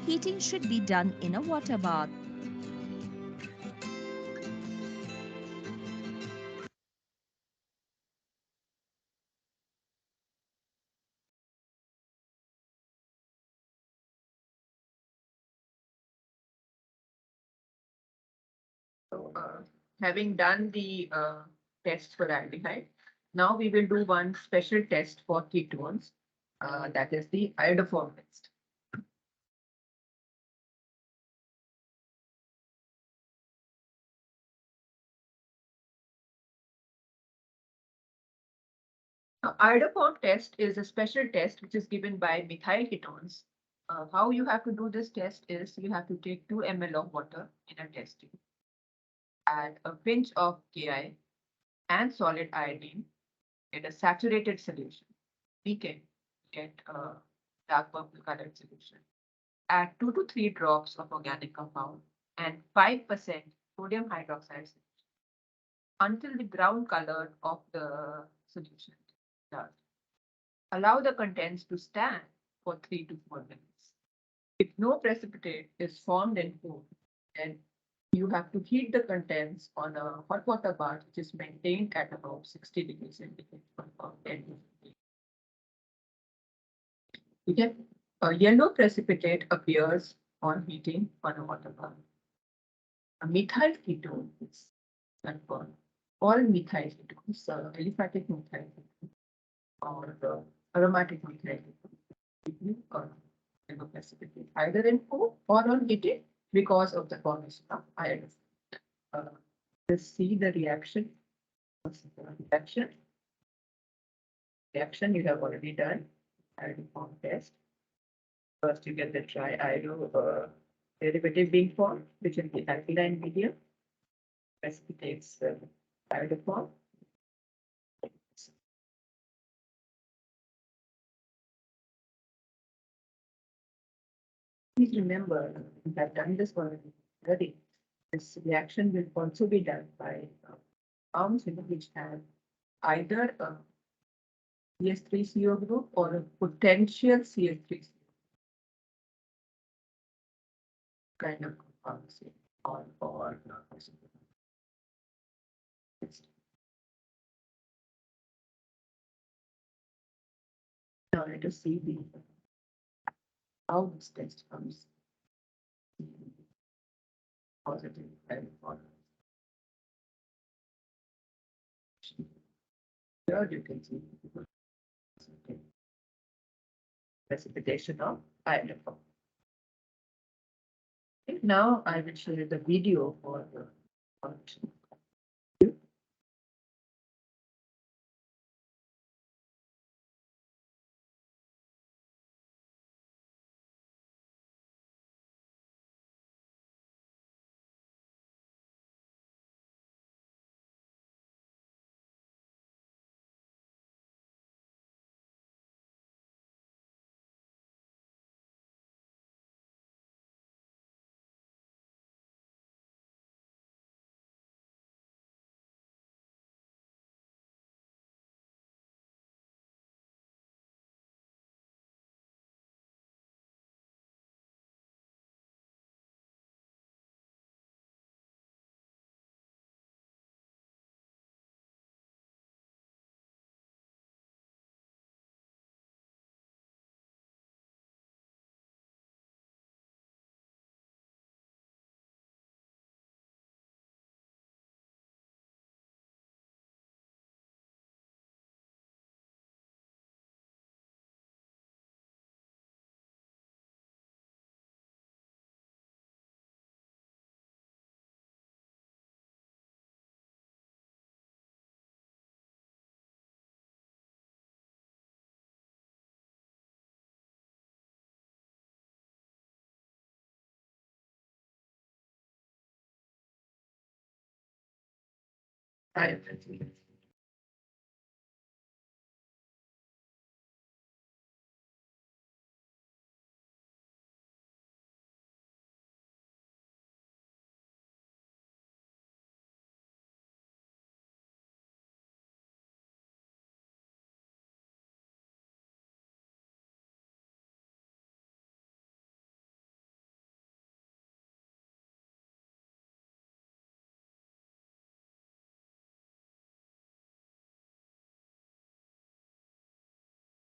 Heating should be done in a water bath. So, having done the test for aldehyde, now we will do one special test for ketones, that is the iodoform test. Iodoform test is a special test which is given by methyl ketones. How you have to do this test is you have to take 2 ml of water in a test tube, add a pinch of Ki and solid iodine in a saturated solution. We can get a dark purple colored solution. Add 2 to 3 drops of organic compound and 5% sodium hydroxide solution until the brown color of the solution does. Allow the contents to stand for 3 to 4 minutes. If no precipitate is formed in food, then you have to heat the contents on a hot water bath, which is maintained at about 60 degrees centigrade for about 10 to 15. Okay. A yellow precipitate appears on heating on a water bath. A methyl ketone is confirmed. All methyl ketones, aliphatic methyl ketone or aromatic methyl ketone, precipitate either in food or on heating because of the formation of iodine. Let's see the reaction. Reaction you have already done. Iodine form test. First, you get the triiodo derivative being formed, which is the alkaline medium. Precipitates iodoform. Please remember, we have done this already. This reaction will also be done by compounds which have either a CH3CO group or a potential CH3CO kind of compounds or now let us see how this test comes positive and or here you can see precipitation of iodoform. Now I will show you the video for the function.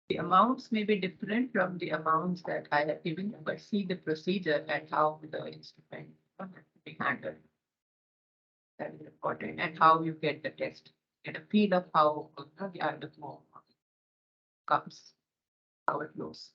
The amounts may be different from the amounts that I have given you, but see the procedure and how the instrument will be handled. That is important, and how you get the test. Get a feel of how the iodoform comes, how it goes.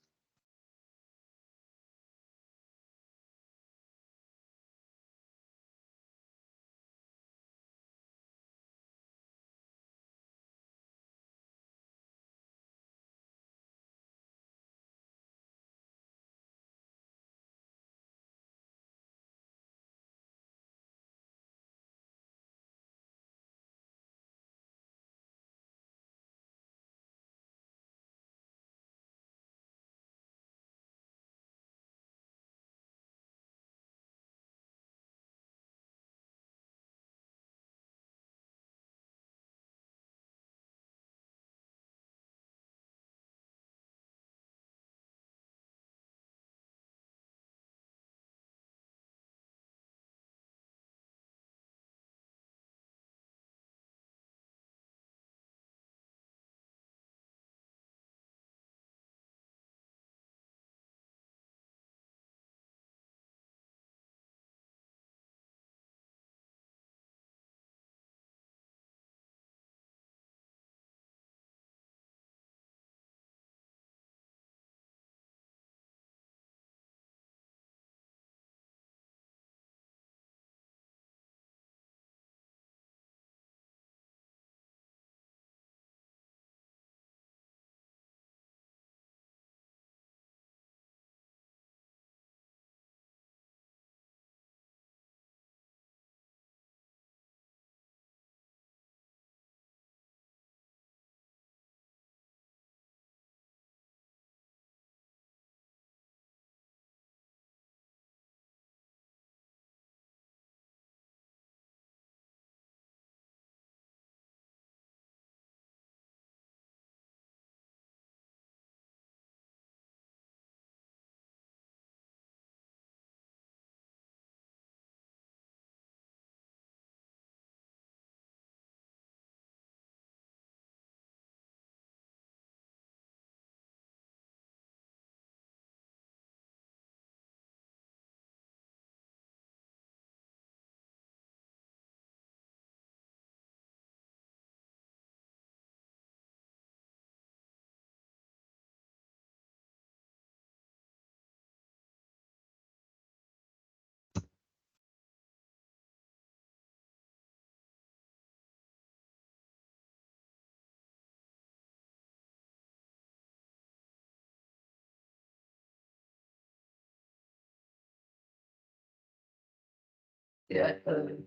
They are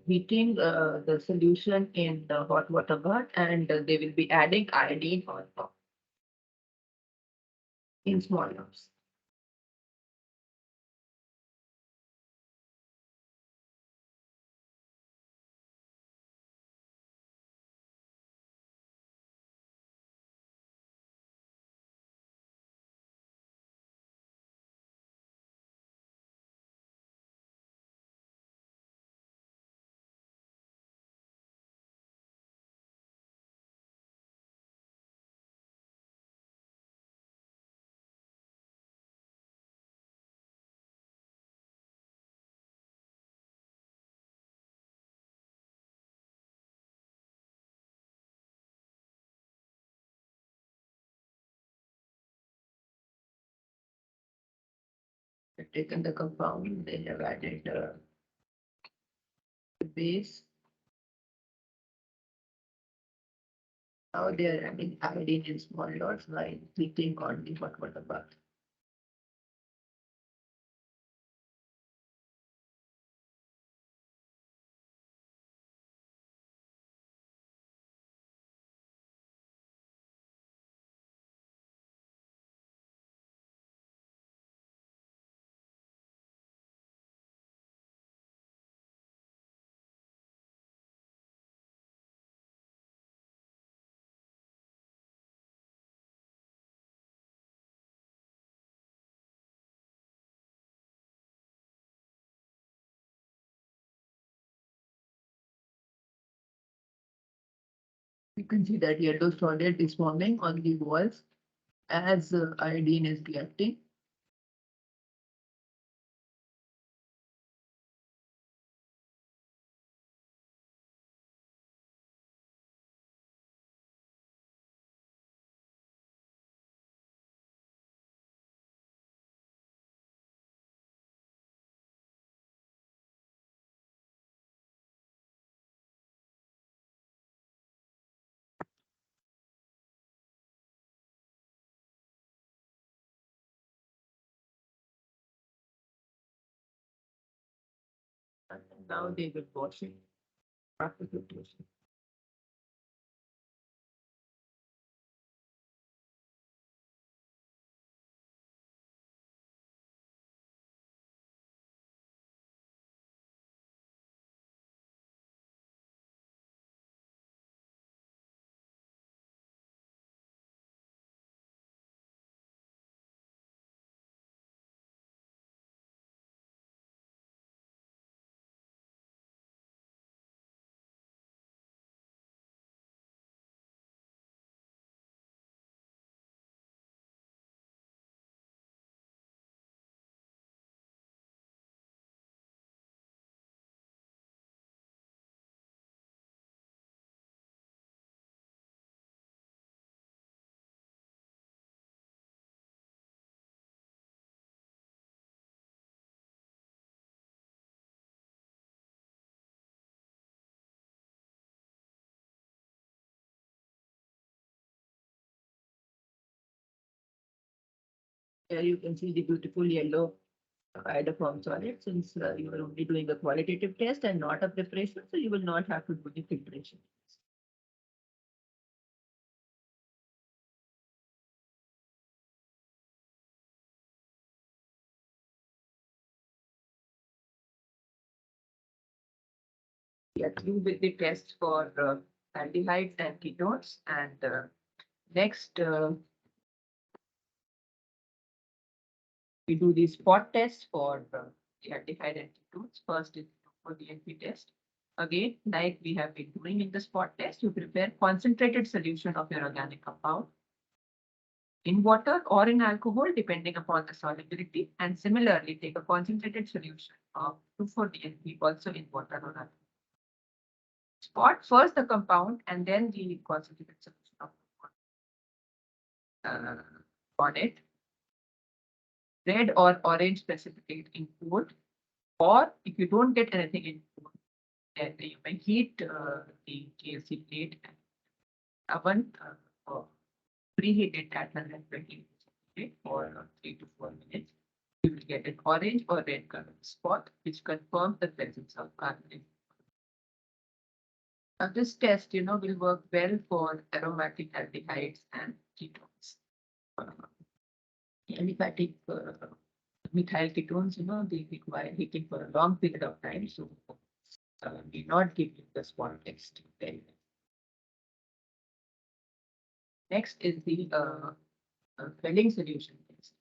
heating the solution in the hot water bath, and they will be adding iodine on top in small amounts. They've taken the compound, they have added the base. Now they are adding iodine in small lots while heating on the hot water bath. You can see that yellow solid is forming on the walls as iodine is reacting. And now they will wash it after filtration. Here you can see the beautiful yellow iodoform solid, since you are only doing a qualitative test and not a preparation, so you will not have to do the filtration. We are through with the test for aldehydes and ketones, and next we do the spot test for the aldehyde and ketones. First is for the NP test. Again, like we have been doing in the spot test, you prepare concentrated solution of your organic compound in water or in alcohol, depending upon the solubility, and similarly take a concentrated solution of 2,4-DNP also in water or alcohol. Spot first the compound and then the concentrated solution of on it. Red or orange precipitate in cold, or if you don't get anything in cold, then you may heat the KFC plate and oven preheat it at 120 for 3 to 4 minutes. you will get an orange or red colored spot, which confirms the presence of carbon. Now, this test, will work well for aromatic aldehydes and ketones. And if I take methyl ketones, they require heating for a long period of time, so may not give you the spot text. Next is the Fleming solution test.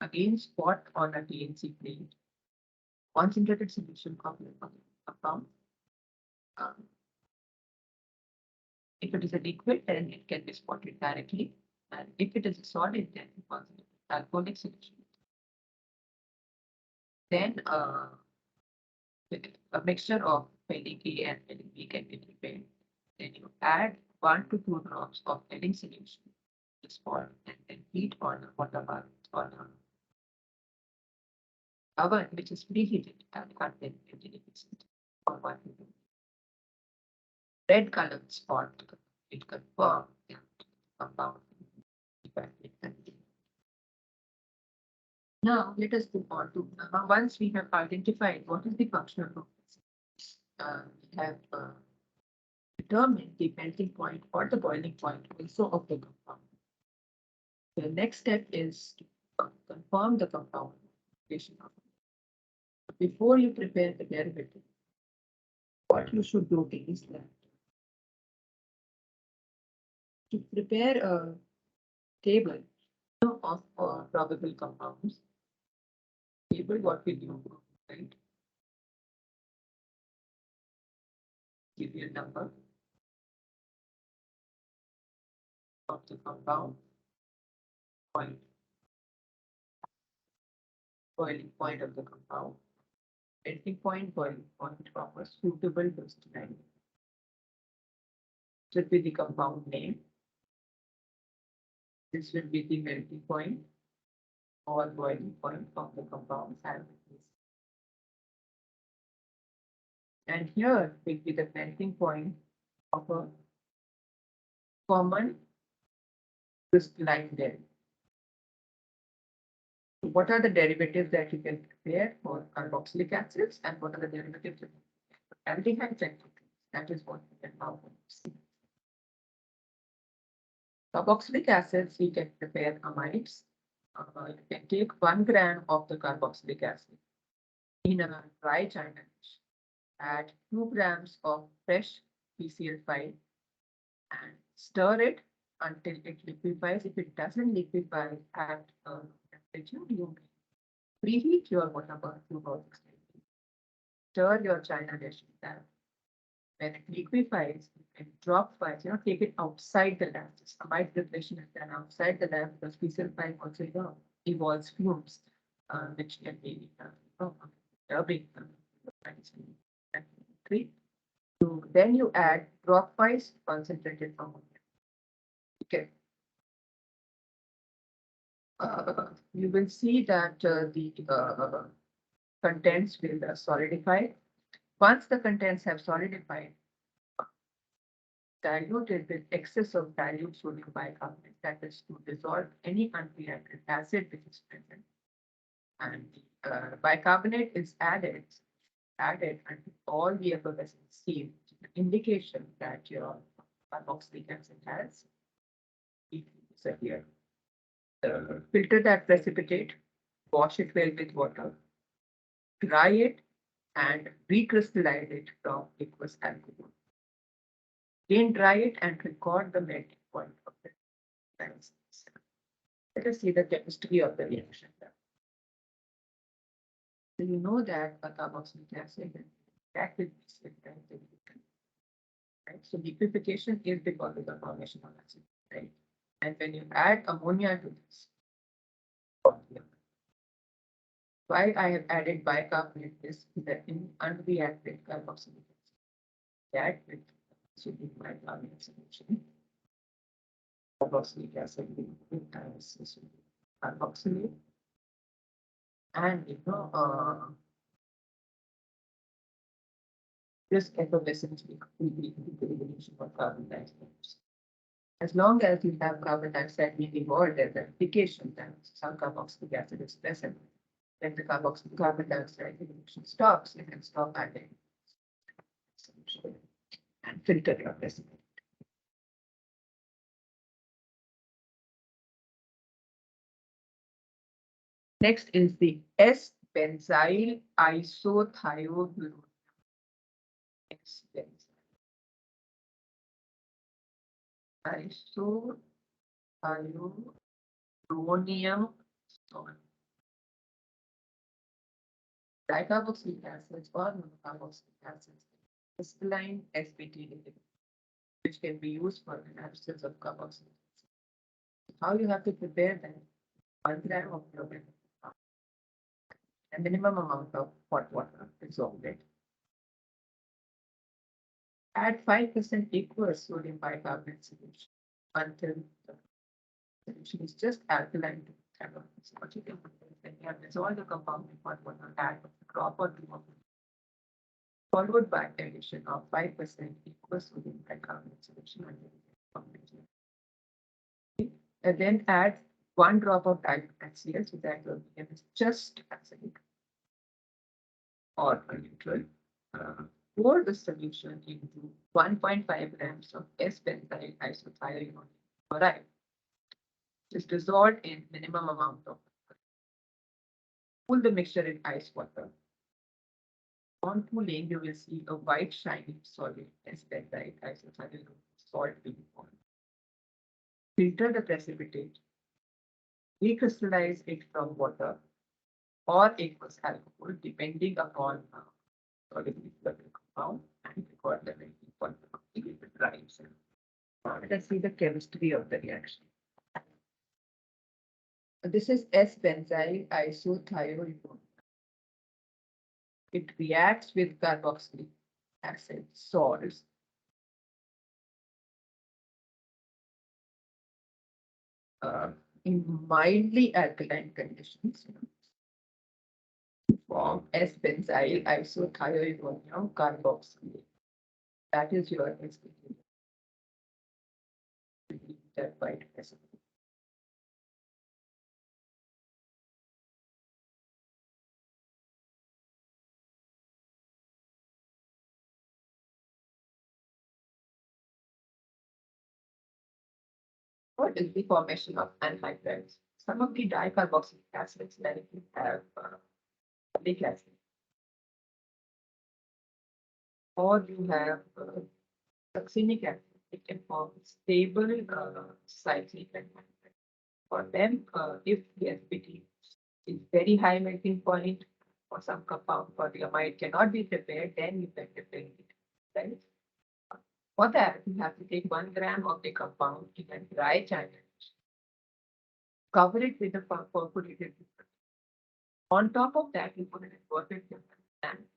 Again, spot on a TNC plate, concentrated solution of the compound. If it is a liquid, then it can be spotted directly. And if it is a solid, then concentrated alcoholic solution. Then a mixture of Fleming A and Fleming B can be prepared. Then you add 1 to 2 drops of Fleming solution to the spot and then heat on a water bath on a oven which is preheated at 120 degrees or 120. Red colored spot, it confirms the compound. Now let us move on to once we have identified what is the functional group, we have determined the melting point or the boiling point also of the compound. The next step is to confirm the compound. Before you prepare the derivative, what you should do is that to prepare a table of probable compounds. Table, what will you do, right? Give you a number of the compound, point, boiling point of the compound, melting point, boiling point of a suitable crystalline. This will be the compound name. This will be the melting point or boiling point of the compound. And here will be the melting point of a common crystalline derivative. So what are the derivatives that you can prepare for carboxylic acids and what are the derivatives of aldehydes and ketones? That is what we can now see. Carboxylic acids, we can prepare amides. You can take 1 gram of the carboxylic acid in a dry china dish. Add 2 grams of fresh PCl5 and stir it until it liquefies. If it doesn't liquefy at temperature, you preheat your water bath to about 60 degrees. Stir your china dish with that. When it liquefies, you can drop files, take it outside the lab. This amide preparation is done outside the lab because PCl5 also evolves fumes, which can be disturbing. So then you add drop wise concentrated ammonia. Okay. You will see that the contents will solidify. Once the contents have solidified, diluted with excess of dilute sodium bicarbonate, that is to dissolve any unreacted acid which is present. And bicarbonate is added until all the effervescence steam, indication that your carboxylic acid has disappeared. Filter that precipitate, wash it well with water, dry it, and recrystallize it from aqueous alcohol. Then dry it and record the melting point of the reactions. Let us see the chemistry of the reaction. So you know that a carboxylic acid react with right? So liquefaction is because of the formation of acid, right? And when you add ammonia to this, why I have added bicarbonate is that in unreacted carboxylic acid, that with sodium bicarbonate solution, carboxylic acid with carboxylate, and this effervescence will be the evolution of carbon dioxide. As long as you have carbon dioxide being evolved as an application, then some carboxylic acid is present. when the carbon dioxide emission stops, you can stop adding solution and filter your precipitate. Next is the S-benzyl isothiochlorone. Isothiochronium salt. Dicarboxylic acids or monocarboxylic acids, crystalline sp, which can be used for analysis of carboxylic acid. How you have to prepare them? 1 gram of chlorine, a minimum amount of hot water dissolved it. Add 5% aqueous sodium bicarbonate solution until the solution is just alkaline to carbon. So what you can do is when you have dissolved the compound in hot water, add a drop or two of it, followed by addition of 5% aqueous sodium bicarbonate solution until the and then add 1 drop of HCl, so that your pH is just acidic or neutral. Pour the solution into 1.5 grams of S-benzyl isothiochlorine chloride, which is dissolved in minimum amount of water. Cool the mixture in ice water. On cooling, you will see a white shiny solid S-benzyl isothiochlorine salt being formed. Filter the precipitate. Recrystallize it from water or aqueous alcohol, depending upon solubility of the compound, and record the melting point of the drives. Let us see the chemistry of the reaction. This is S-benzyl isothiochlorine. It reacts with carboxylic acid salts in mildly alkaline conditions. Form S-benzyl isothiochlorine carboxylate. That is your SBT. That white recipe. What is the formation of anhydrides? Some of the dicarboxylic acids directly have oleic acid. Or you have succinic acid. It can form stable cyclic anhydride. For them, if the SBT is very high melting point, or some compound polyamide cannot be prepared, then you can prepare it. Right? For that, you have to take 1 gram of the compound in a dry channel, cover it with a perforated paper. On top of that, you put an inverted paper and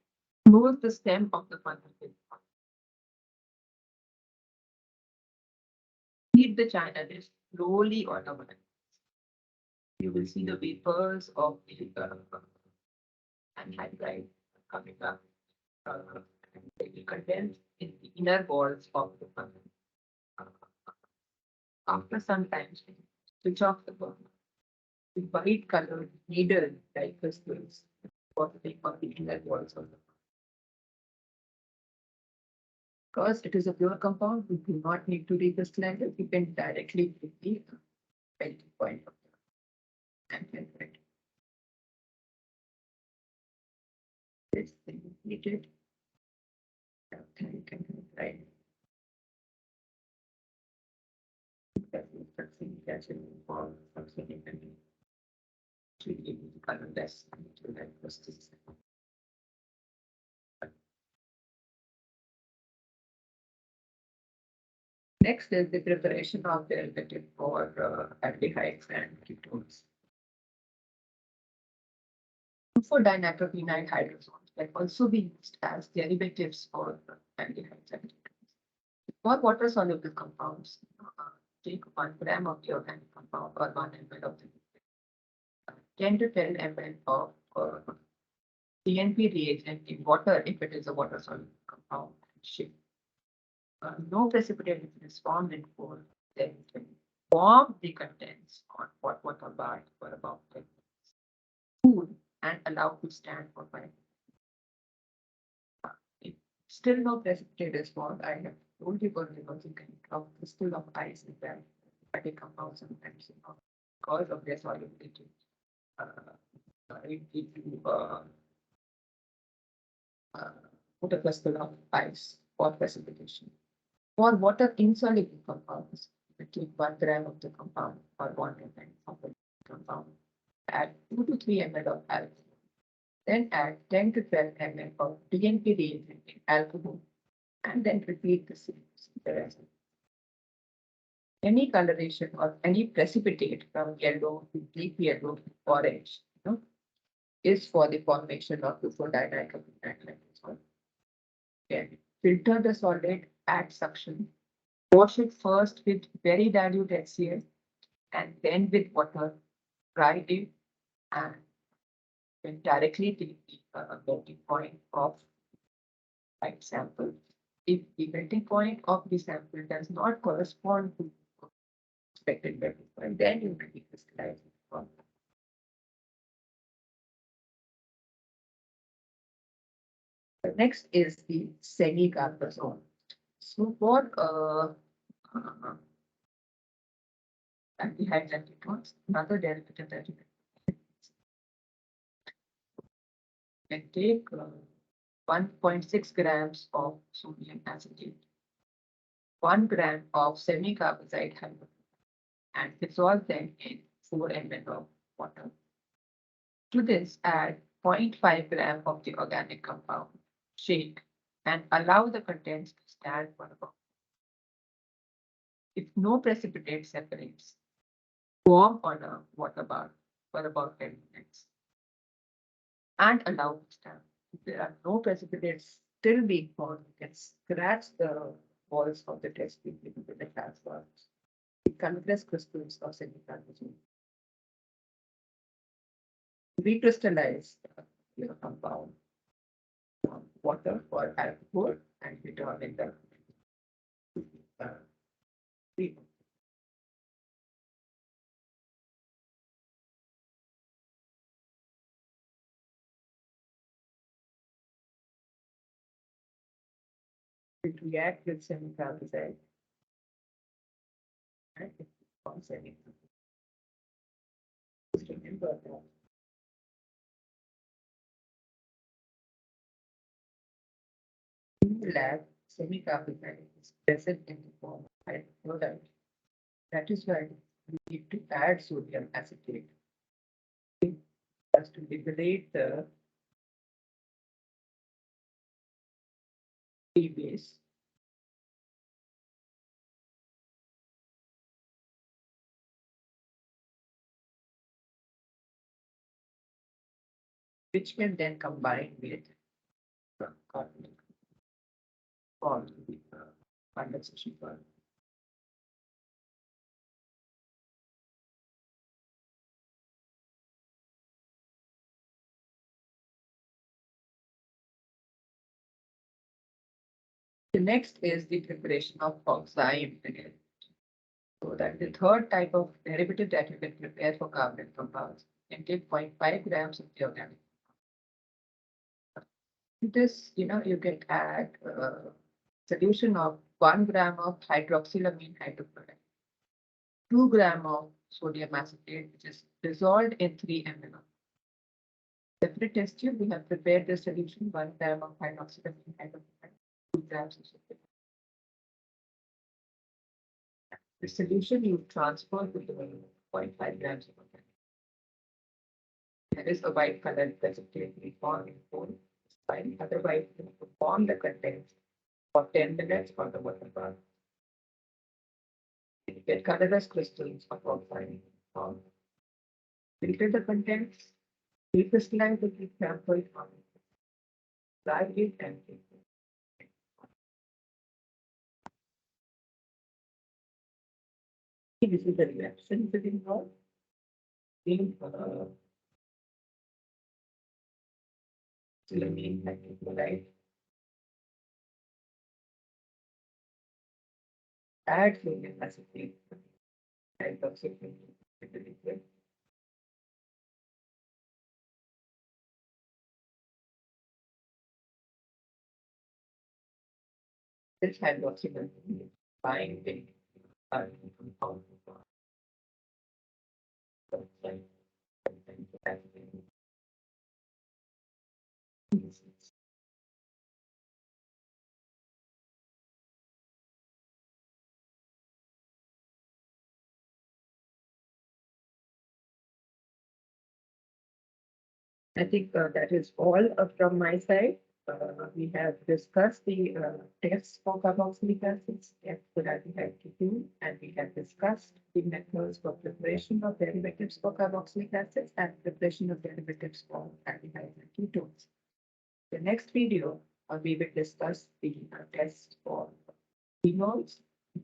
close the stem of the funnel with heat the channel slowly or overnight. You will see the vapors of the anhydride coming up. And they will condense in the inner walls of the funnel. After some time, switch off the burner. The white colored needle like crystals depositing on the inner walls of the funnel. Because it is a pure compound, we do not need to recrystallize it. We can directly hit the melting point of the anhydride. This thing heated. Right. Next is the preparation of the derivative for aldehydes and ketones. For dinitrophenide hydrozones can also be used as derivatives for aldehydes and ketones. For water soluble compounds, take 1 gram of the organic compound or 1 ml of the 10 to 10 ml of CNP reagent in water if it is a water soluble compound. Shift. No precipitate is formed in cold, then warm the contents on hot water bath for about 10 minutes. Cool and allowed to stand for 5 minutes. If still no precipitate is formed, I have told you because you can drop crystal of ice in them. Fatty compounds sometimes, because of their solubility. If you put a crystal of ice for precipitation. For water insoluble compounds, you take 1 gram of the compound or 1 ml of the compound, add 2 to 3 ml of alcohol, then add 10 to 12 ml of DNP reagent alcohol, and then repeat the same procedure. Any coloration or any precipitate from yellow to deep yellow to orange, is for the formation of glucodienic glycol. Then filter the solid, add suction, wash it first with very dilute HCl and then with water, dry it, and then directly take the melting point of right sample. If the melting point of the sample does not correspond to expected melting point, then you will be crystallized. The next is the semi-carbazole. So for aldehydes and ketones, another derivative that you can take 1.6 grams of sodium acetate, 1 gram of semi-carbazide hydrogen, and dissolve them in 4 ml of water. To this, add 0.5 gram of the organic compound, shake, and allow the contents to stand for about. If no precipitate separates, warm on a water bath for about 10 minutes and allow to stand. If there are no precipitates still being formed, you can scratch the walls of the test tube with the glass balls. The colorless crystals of semi-carbazole. Recrystallize your compound water for alcohol and return in the treatment. It react with semi-carbazide and it forms semi-carbazide. Just remember that. In the lab, semi-carbazide is present in the form of hydrochloride. That is why we need to add sodium acetate just to liberate the P base. Which can then combine with carbon for the condensation curve. The next is the preparation of oxime again. So that the third type of derivative that you can prepare for carbon compounds. You can take 0.5 grams of the organic. This, you can add solution of 1 gram of hydroxylamine hydrochloride, 2 gram of sodium acetate, which is dissolved in 3 ml. Separate test tube, we have prepared the solution 1 gram of hydroxylamine hydrochloride, 2 grams of sodium. The solution you transfer to the 0.5 grams of organic. There is a white colored precipitate we form in 4. Otherwise, you have to form the contents for 10 minutes on the water bath. You get colorless crystals of oxime. Filter the contents, recrystallize the heat sample, dry it, and take it. This is the reaction that is involved in silicon hydrochloride. Add sodium acetate, hydroxylamine, this hydroxyl binding compound. I think that is all from my side. We have discussed the tests for carboxylic acids, tests for aldehyde ketone, and we have discussed the methods for preparation of derivatives for carboxylic acids and preparation of derivatives for aldehydes and ketones. The next video, we will discuss the tests for phenols,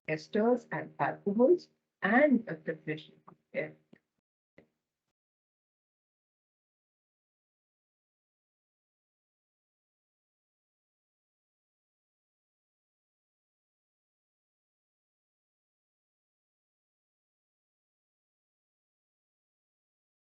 esters, and alcohols, and preparation of